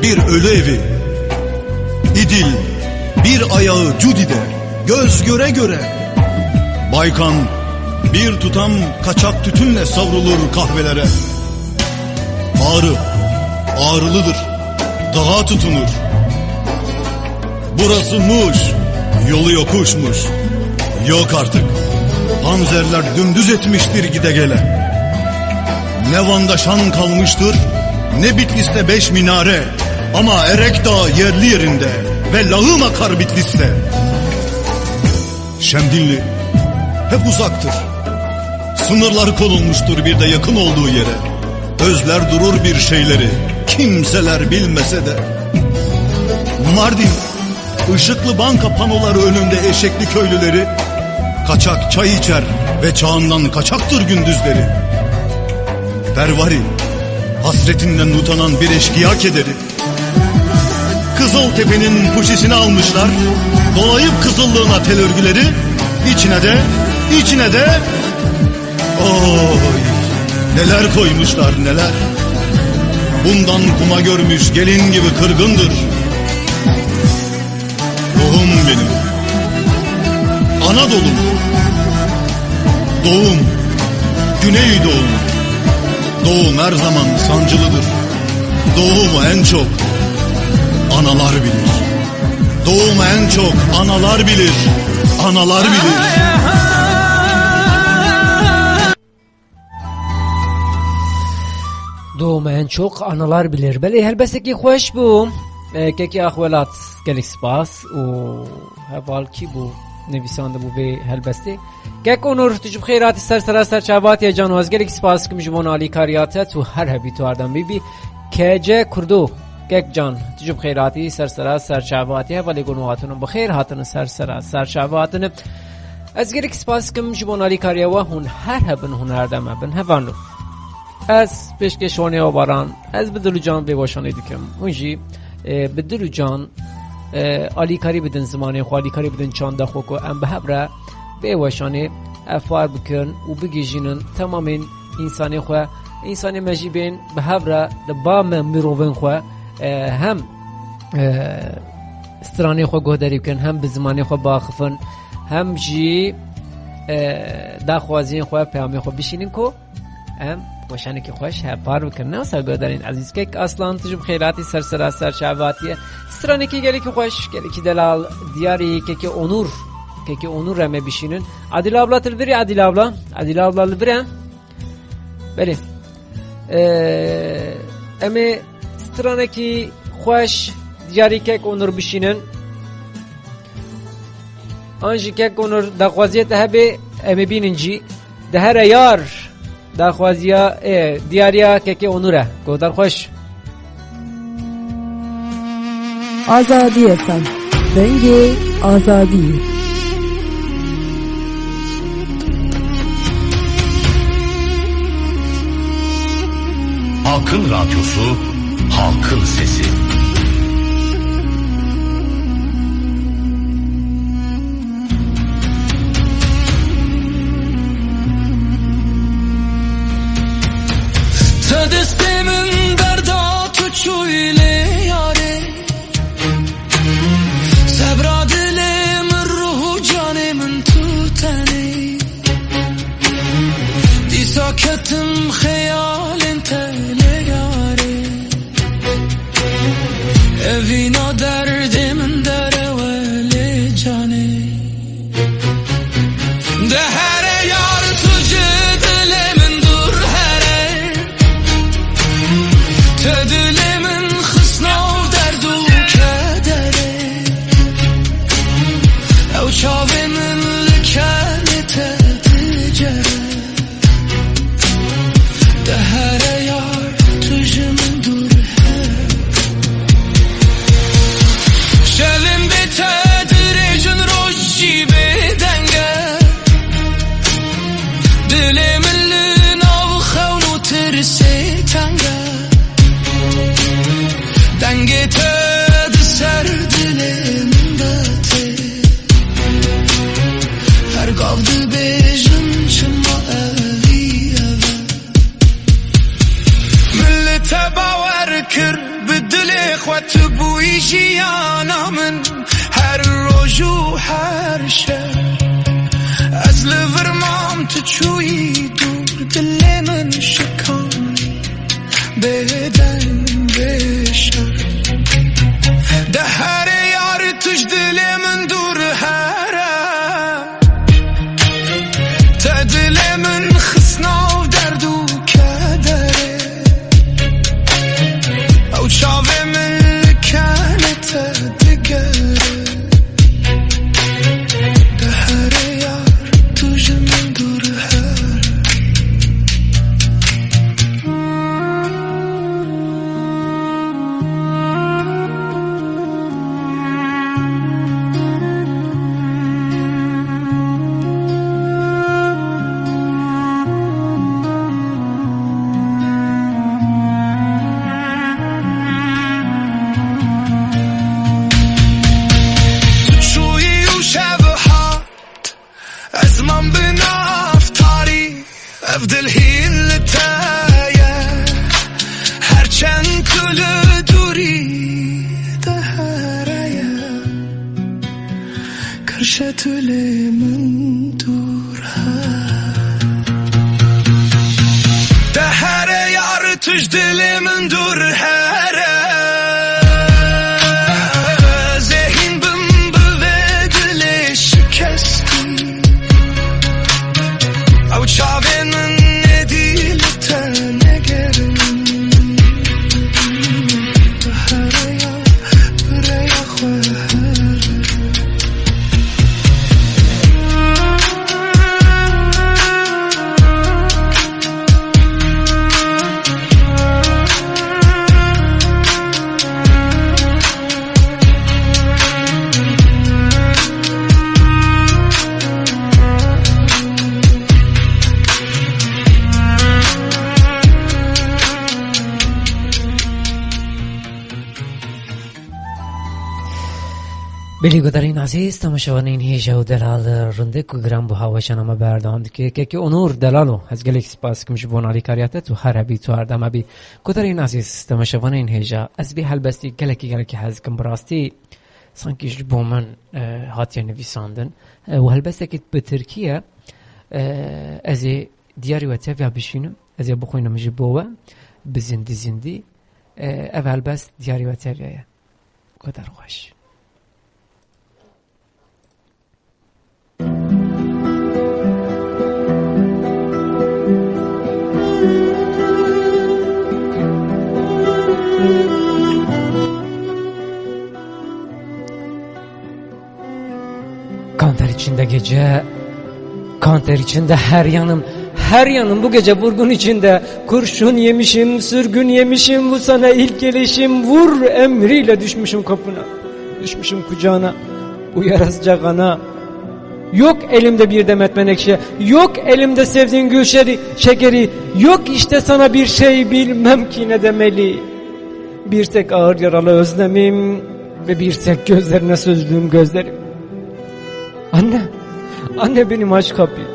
bir ölü evi. İdil bir ayağı Cudi'de göz göre göre. Baykan bir tutam kaçak tütünle savrulur kahvelere. Ağrı ağrılıdır, dağa tutunur. Burası Muş, yolu yokuşmuş. Yok artık, panzerler dümdüz etmiştir gide gele. Ne Van'da şan kalmıştır, ne Bitlis'te 5 minare. Ama Erek Dağı yerli yerinde ve lağım akar Bitlis'te. Şemdinli hep uzaktır. Sınırlar konulmuştur bir de yakın olduğu yere. Özler durur bir şeyleri, kimseler bilmese de. Mardin, ışıklı banka panoları önünde eşekli köylüleri. Kaçak çay içer ve çağından kaçaktır gündüzleri. Pervari, hasretinden utanan bir eşkıya kederi. Kızıltepe'nin puşisini almışlar. Dolayıp kızıllığına tel örgüleri. İçine de oy, neler koymuşlar neler. Bundan kuma görmüş gelin gibi kırgındır. Doğum benim, Anadolu'm, doğum, Güneydoğum. Doğum her zaman sancılıdır. Doğumu en çok analar bilir. Doğumu en çok analar bilir. Analar bilir. Doğumu en çok analar bilir. Beli helbette ki hoş bu. Keki ahvalat gelik spas. O heval ki bu نویسنده بو به هلبسته گک اونور تجرب خیراتی سر چابات یا جانواز گلک سپاس کم جمون علی کاریاته تو هر هبی تو اردم بی کجه کردو گک جان تجرب خیراتی سر چاباتی ولی گنوهاتون بخیر هاتون سر چاباتون از گلک سپاس کم جمون علی کاریا و هون هر هبن هون اردم بن هفانلو از پیشکشونه و باران از بدلو جان به واشانه دکم اونجی بدلو جان علی کاری بدن زمانه خو علی کاری بدن چانده خو کو ام به هبره به واشانه افار بکن و بگیجینن تمامین انسانی خو انسانی مجیبین به هبره دبام مروون خو هم استرانی خو گودری کن هم به زمانه خو باخفن هم جی داخوازین خواه پیامی خواه بشینین کو ام خوشانه که خوش هپار بکنه و سرگاه دارین عزیز که اصلا تجرب خیلاتی سر شعباتیه سترانه که گلی که خوش گلی که دلال دیاری که اونور همه بشینن عادل abla تلبری عادل abla لبری بله اما سترانه که خوش دیاری که اونور بشینن آنجی که اونور داخوازیت هبه اما بیننجی ده هر یار داخوازیا دیاریا که اونوره گودار خوش آزادی FM رنگ آزادی Halkın Radyosu, halkın sesi. دستمون دردا تو چویله یاره صبر دلم روح جانم تو تنی دی ساکتم خیال تله یاره اوینا دردم در ولی جانه ده هر یار تو دلم دور هره تدلمن خسنا درد و کدره او چاومن لکنت تجره ده هر یار تجمن دور شلم به تدریجن روشی بدنگه دلمن لناو خونو ترسی تنگه دنگه تد سر دلم داته هر گاود بیجم چما اوی ملت باور کر بدل خوات بوی جیانا من هر روزو هر شب از لورمام تو چوی دور دل من شکان بدن بشر ده هر یار توش دل من دور هره تا دل من خسنا و درد و کدره او چاوه من لکنت دگره ده هر یار توش من دور هره افضل هی لتایا هرچند کل دوری دهرایا کرشت من دور ده هر یار توش دل من دور هره ذهن بم به دل شکستی او چاوه من ندیل تنگرم هر یار ریا خواه بلی گذارین عزیز تماشاوانین هیجا و دلال رنده که گرام بو هاوشان اما بردام که اونور دلالو از گلیک سپاس کمش بونالی کاریاته تو هربی تو هردم ابی گذارین عزیز تماشاوانین هیجا از بی حل بستی گلکی هز کم براستی سانکیش بومن هاتیه نویساندن و هل بستی که به ترکیه Ez ê diyarî we tevya bişînim, ez ê bixwînim ji bo we bi zindî ev helbest diyarî we tevya ye. Kadar xweş. Kanter içinde gece, kanter içinde her yanım bu gece vurgun içinde. Kurşun yemişim, sürgün yemişim, bu sana ilk gelişim. Vur emriyle düşmüşüm kapına, düşmüşüm kucağına, uyarasıca kana. Yok elimde bir demet menekşe, yok elimde sevdiğin gül şekeri, yok işte sana bir şey bilmem ki ne demeli. Bir tek ağır yaralı özlemim ve bir tek gözlerine sözlüğüm gözlerim. Anne benim aç kapıyı.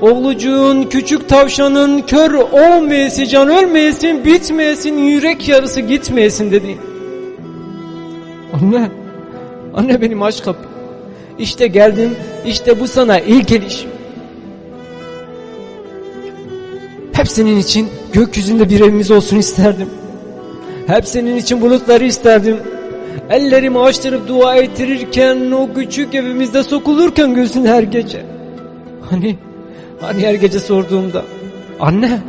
Oğlucuğun, küçük tavşanın, kör olmayası, can ölmeyesin, bitmeyesin, yürek yarısı gitmeyesin dedi. Anne benim aç kapıyı. İşte geldim, işte bu sana ilk gelişim. Hepsinin için gökyüzünde bir evimiz olsun isterdim. Hepsinin için bulutları isterdim. Ellerimi açtırıp dua ettirirken, o küçük evimizde sokulurken gözün her gece. Hani her gece sorduğumda, anne,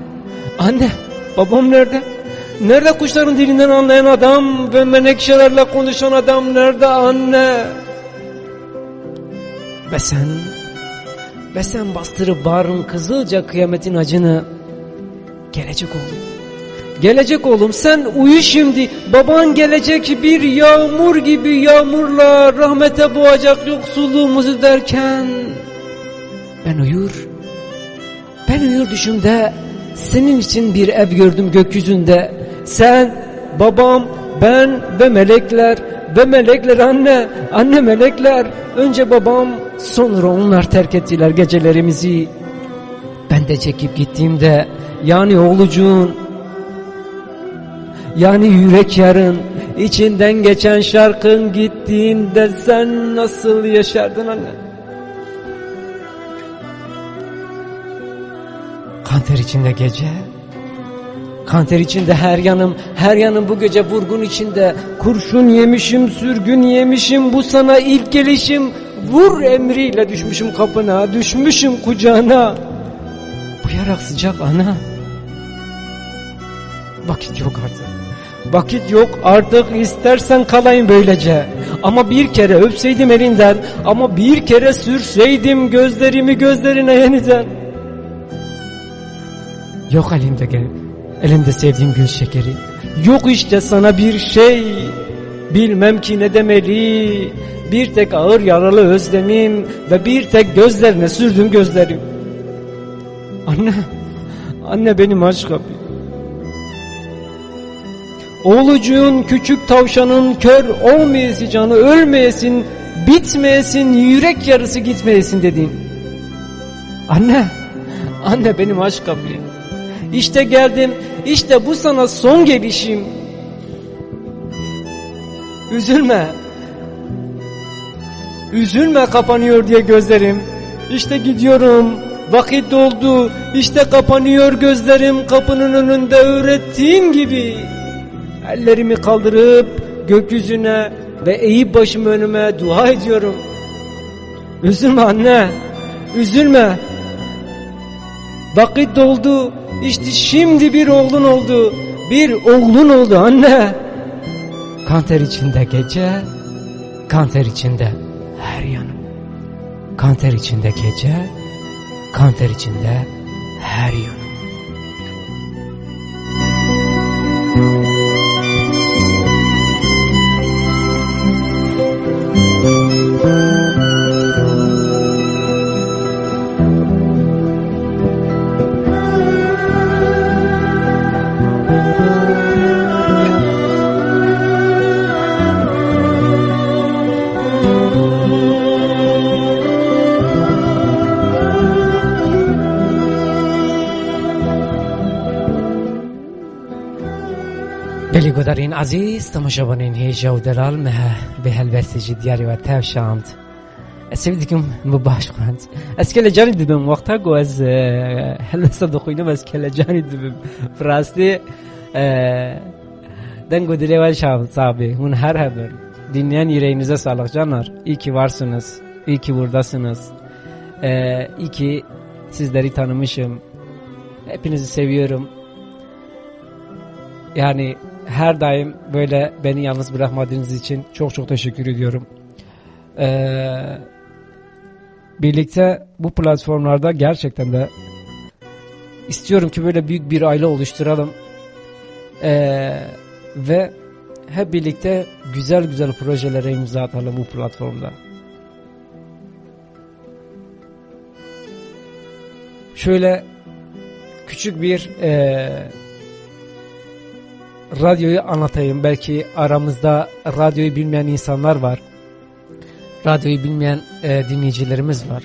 babam nerede? Nerede kuşların dilinden anlayan adam ve menekşelerle konuşan adam nerede anne? Ve sen bastırıp bağrın kızılca kıyametin acını. Gelecek oğlum sen uyu şimdi. Baban gelecek bir yağmur gibi, yağmurla rahmete boğacak yoksulluğumuzu derken. Ben uyur düşümde senin için bir ev gördüm gökyüzünde. Sen, babam, ben ve melekler anne melekler. Önce babam, sonra onlar terk ettiler gecelerimizi. Ben de çekip gittiğimde, yani oğlucuğun, yani yürek yarın, içinden geçen şarkın gittiğinde sen nasıl yaşardın anne? Kanter içinde gece, kanter içinde her yanım bu gece vurgun içinde. Kurşun yemişim, sürgün yemişim, bu sana ilk gelişim. Vur emriyle düşmüşüm kapına, düşmüşüm kucağına. Uyarak sıcak ana. Vakit yok artık, istersen kalayım böylece. Ama bir kere öpseydim elinden, ama bir kere sürseydim gözlerimi gözlerine yeniden. Yok elimde sevdiğim gül şekeri. Yok işte sana bir şey, bilmem ki ne demeli. Bir tek ağır yaralı özlemim ve bir tek gözlerine sürdüm gözlerim. Anne benim aç kapıyı. Oğlucuğun, küçük tavşanın, kör olmayası, canı ölmeyesin, bitmeyesin, yürek yarısı gitmeyesin dedin. Anne benim aç kapıyı. İşte geldim, işte bu sana son gelişim. Üzülme kapanıyor diye gözlerim. İşte gidiyorum, vakit doldu, işte kapanıyor gözlerim kapının önünde öğrettiğin gibi. Ellerimi kaldırıp gökyüzüne ve eğip başımı önüme dua ediyorum. Üzülme anne, üzülme. Vakit doldu, işte şimdi bir oğlun oldu anne. Kanter içinde gece, kanter içinde her yanım. Kanter içinde gece, kanter içinde her yanım. بلیگودارین عزیز تماشاوانین هیجا و دلال مه به هلوستی دیاری و تفشاند سويدكم مباش خانت اسكال جاني دبم وقتها جواز هل صدقوني بس كلا جاني دبم فراستي دنگو dili var sahibi. Hun her haber. Dinleyen yüreğinize sağlık canlar. İyi ki varsınız. İyi ki buradasınız. İyi ki sizleri tanımışım. Hepinizi seviyorum. Yani her daim böyle beni yalnız bırakmadığınız için çok çok teşekkür ediyorum. Birlikte bu platformlarda gerçekten de istiyorum ki böyle büyük bir aile oluşturalım. Ve hep birlikte güzel güzel projelere imza atalım bu platformda. Şöyle küçük bir radyoyu anlatayım. Belki aramızda radyoyu bilmeyen insanlar var. Radyoyu bilmeyen dinleyicilerimiz var.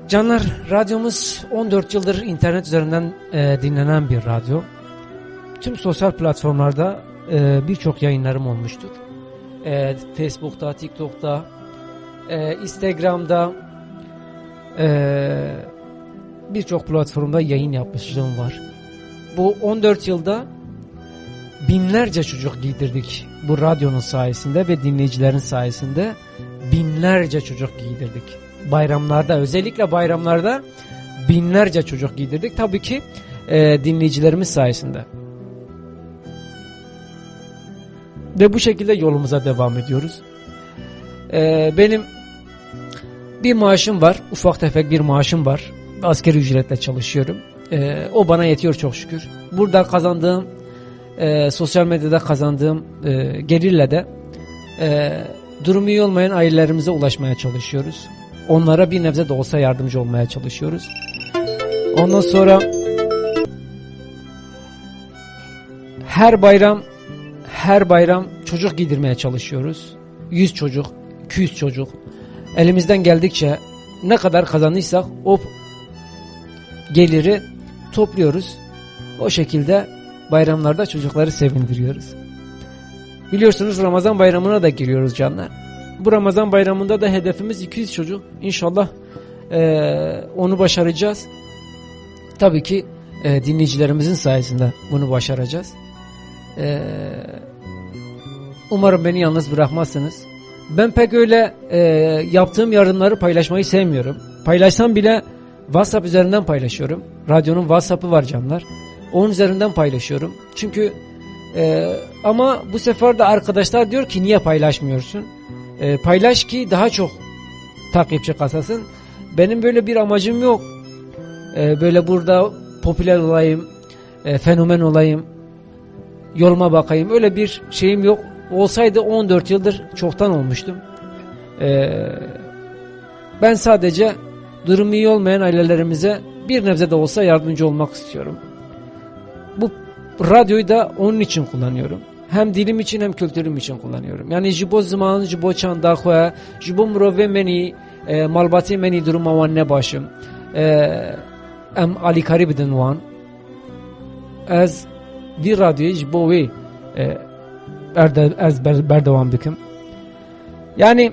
Canlar, radyomuz 14 yıldır internet üzerinden dinlenen bir radyo. Tüm sosyal platformlarda birçok yayınlarım olmuştur. Facebook'ta, TikTok'ta, Instagram'da birçok platformda yayın yapmışlığım var. Bu 14 yılda binlerce çocuk giydirdik bu radyonun sayesinde ve dinleyicilerin sayesinde binlerce çocuk giydirdik. Bayramlarda, özellikle bayramlarda binlerce çocuk giydirdik. Tabii ki dinleyicilerimiz sayesinde. Ve bu şekilde yolumuza devam ediyoruz. Benim bir maaşım var. Ufak tefek bir maaşım var. Asgari ücretle çalışıyorum. O bana yetiyor çok şükür. Burada kazandığım, sosyal medyada kazandığım gelirle de durumu iyi olmayan ailelerimize ulaşmaya çalışıyoruz. Onlara bir nebze de olsa yardımcı olmaya çalışıyoruz. Ondan sonra her bayram çocuk giydirmeye çalışıyoruz. 100 çocuk, 200 çocuk. Elimizden geldikçe ne kadar kazandıysak o geliri topluyoruz. O şekilde bayramlarda çocukları sevindiriyoruz. Biliyorsunuz Ramazan bayramına da giriyoruz canlar. Bu Ramazan bayramında da hedefimiz 200 çocuk. İnşallah onu başaracağız. Tabii ki dinleyicilerimizin sayesinde bunu başaracağız. Umarım beni yalnız bırakmazsınız. Ben pek öyle yaptığım yardımları paylaşmayı sevmiyorum. Paylaşsam bile WhatsApp üzerinden paylaşıyorum. Radyonun WhatsApp'ı var canlar. Onun üzerinden paylaşıyorum. Çünkü ama bu sefer de arkadaşlar diyor ki niye paylaşmıyorsun? Paylaş ki daha çok takipçi kasasın. Benim böyle bir amacım yok. Böyle burada popüler olayım, fenomen olayım, yoluma bakayım. Öyle bir şeyim yok. Olsaydı 14 yıldır çoktan olmuştum. Ben sadece durumu iyi olmayan ailelerimize bir nebze de olsa yardımcı olmak istiyorum. Bu radyoyu da onun için kullanıyorum. Hem dilim için hem kültürüm için kullanıyorum. Yani jibo zaman, jibo çanda xoya, jibo murove meni, malbati meni duruma wan ne başım. Em alikari bidin wan. Az bir radyoyu jibo ve az berdevam bikim. Yani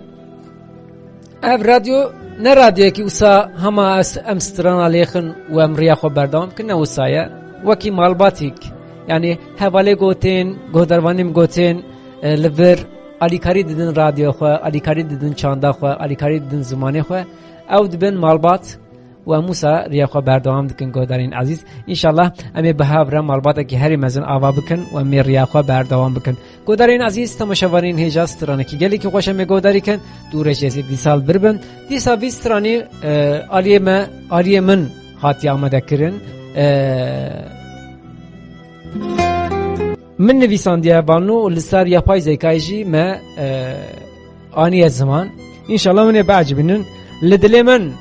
ev radyo ne radyo ki usa hama em stran aleyhin ve em riya xo berdevam ki ne usaya vaki malbatik. Yani hevale gotin, godarvanim gotin, liver alikari didin radyo xwe, alikari didin çanda xwe, alikari didin zimane xwe. Ew dibin malbat ve Musa riya xwe berdewam dikin godarên aziz. İnşallah em ê bihavre malbatekî herî mezin ava bikin û em ê riya xwe berdewam bikin. Godarên aziz temaşevanên hêja stranekî gelekî xweş em ê godarî kin dû rêjezê dîsal birbin. Dîsa vî stranê aliyê min hatiye amadekirin. من نویسنده بانو لسر yapay zekayı jî me aniye zaman inşallah من بعجبنن لدلê min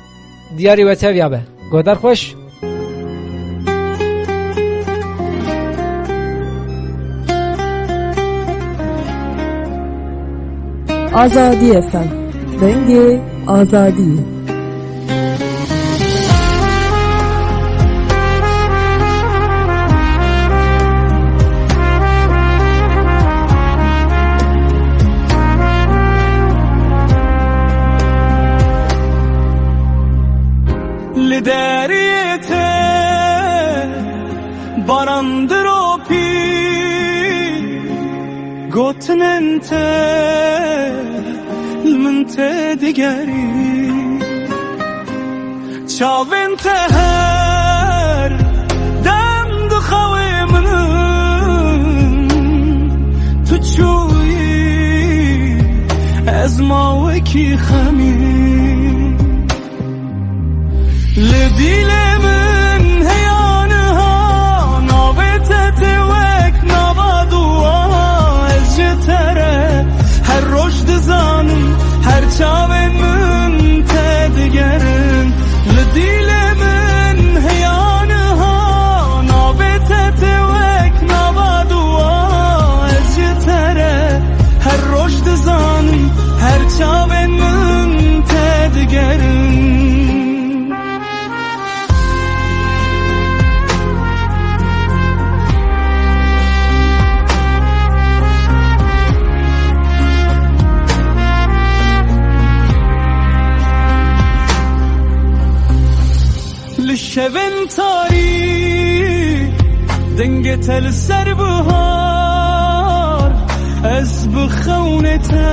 diyarî we tev yabe godar xweş Azadi FM. Denge Azadi. لدریته barandır o pi gotnente lmente digeri çavente her dem dıxavımın tuçuyi ezmaveki xamin لدیلمن هیانها نابتت وک نبادوا از جتره هر رشد زانم هر چاون من تدگرن لدیلمن هیانها نابتت وک نبادوا از جتره هر رشد زانم هر چاون من تدگرن شبن تاری دنگ تل سر بهار از بخونته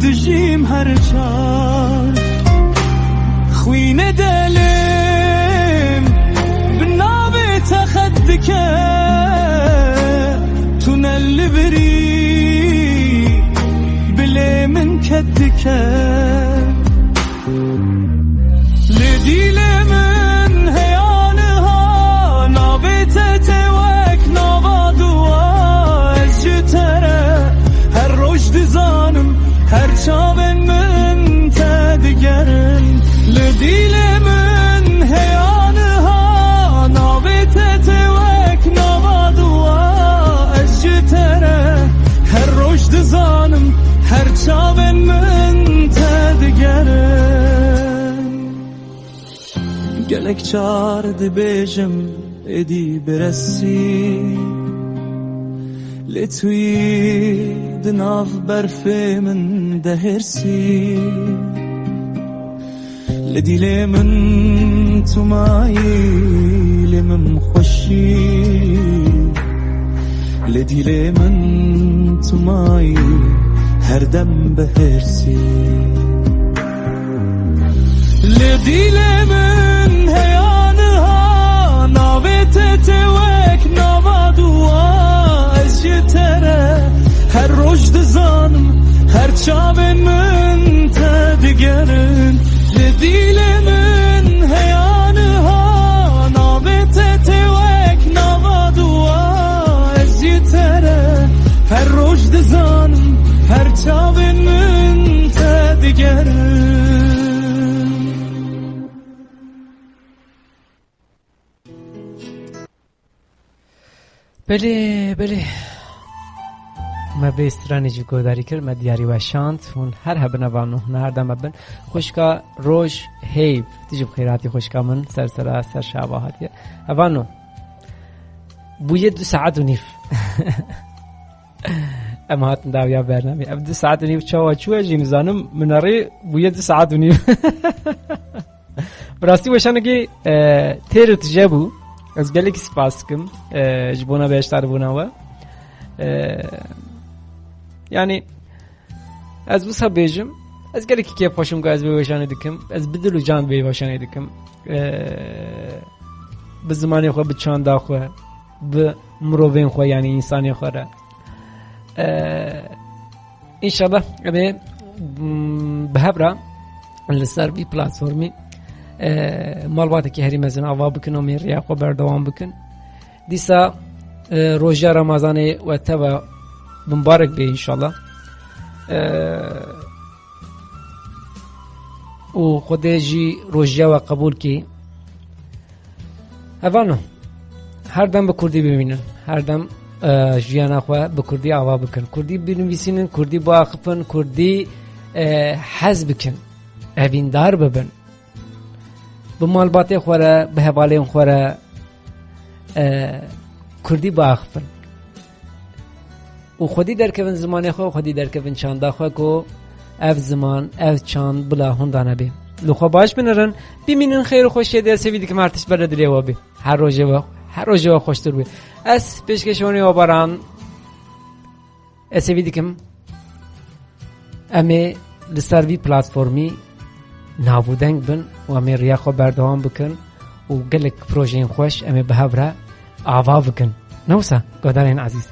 دجیم هر چار خوین دلم بناب تخدکه تونل بری بلی من کدکه لدیلمن هیانها نابتت وک نبادوا از جتره هر رشد زانم هر چاون من تدگرن لدیلمن هیانها نابتت وک نبادوا از جتره هر رشد زانم هر چاون من تدگرن گلک چارد بیجم ادی برسی لتوی دناف برف من دهرسی لدیل من تومایی لمم خوشی لدیل من تومایی هر دم بهرسی لدیل من هیانها نابتت وک نبادوا از جتره هر رشد زانم هر چاون من تدگرن لدیل من هیانها نابتت وک نبادوا از جتره هر رشد زانم هر چاون من تدگرن بله ما به استرانی جو گوداری کرد ما دیاری و شانت اون هر هبنا وانو هر دم بن خوشکا روش هیف دیجب خیراتی خوشکا من سر شابهاتیه وانو بوی 2 ساعت و نیف اما هاتن داویا برنامه 2 ساعت و نیف چاوا چوه جیم زانم مناری بوی 2 ساعت و نیف براستی وشانه که تیر تجابو از گلی که سپاس کم جبونا بیشتر بونا و یعنی از بس بیجم از گلی که کیف خوشم که از بیوشانه دکم از بدل و جان بیوشانه دکم به زمانی خو به چاندا خو به مروین خو یعنی انسانی خو را انشالله ابي بهبره لسر بی پلاتفورمی مالباتی که هری مزن آوا بکن و میری اقو بردوام بکن دیسا روژه رمضان و تبا مبارک به انشالله و خود جی روژه و قبول کی اوانو هر دم به کردی ببینن هر دم جیانا خو به کردی آوا بکن کردی بنویسین کردی باقفن کردی حز بکن اویندار ببن به مالبات خوره به حواله خوره کردی باقفن و خودی در کون زمان خو خودی در کون چاندا خو کو اف زمان اف چاند بلا هندانه بی لخوا باش بنرن ببینن خیر و خوشی در سویدی که مرتش برد لیوا بی هر روزه و خوشتر بی از پیشکشونی و باران سویدی کم امی لسروی پلاتفورمی نابودنگ بن و امی ریا خو بردوام بکن و گلک پروژین خوش امی بهبره آوا بکن نوسا گودارین عزیز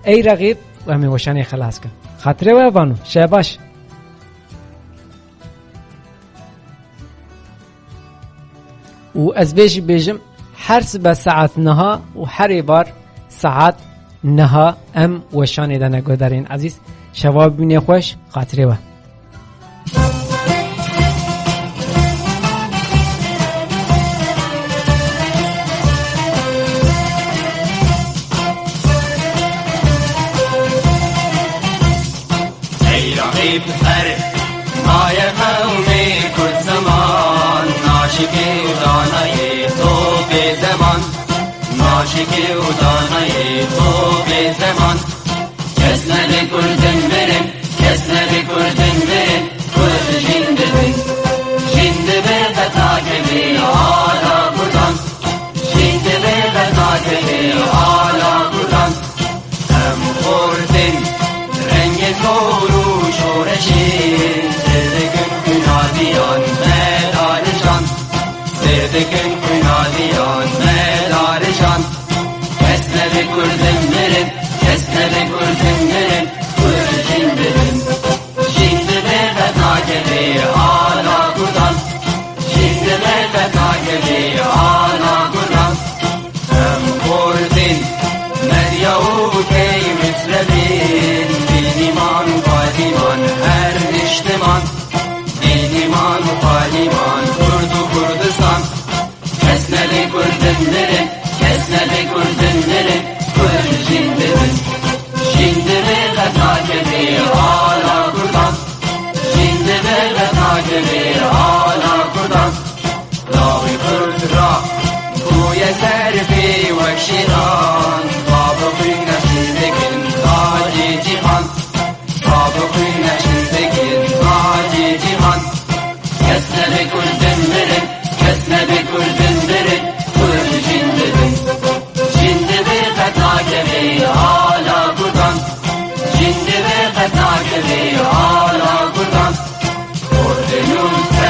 ای رقیب و امی وشانی خلاص کن خاطره و بانو شباش و از بیجم هر سبه ساعت نها و هر بار ساعت نها ام وشانی دانه گودارین عزیز شواب بینی خوش خاطره و ای رقیب هر مای قومی کرد زمان ناشکی و دانای تو به زمان ناشکی و دانای تو به زمان کس نده کردن برم کس نده کردن برم کرد جنده بی جنده به قطع کبی آلا کردن جنده به قطع کبی آلا کردن هم خوردن رنگ زور و شورشی سردکن کنادیان مدارشان سردکن کنادیان مدارشان کس نده کردن برم کس نده کردن برم کرد جنده بیم جنده به قطع کبی آلا کردن جنده به قطع کبی آلا کردن هم خوردن مریا و کی مصربین بینیمان و قادیمان هر نشتمان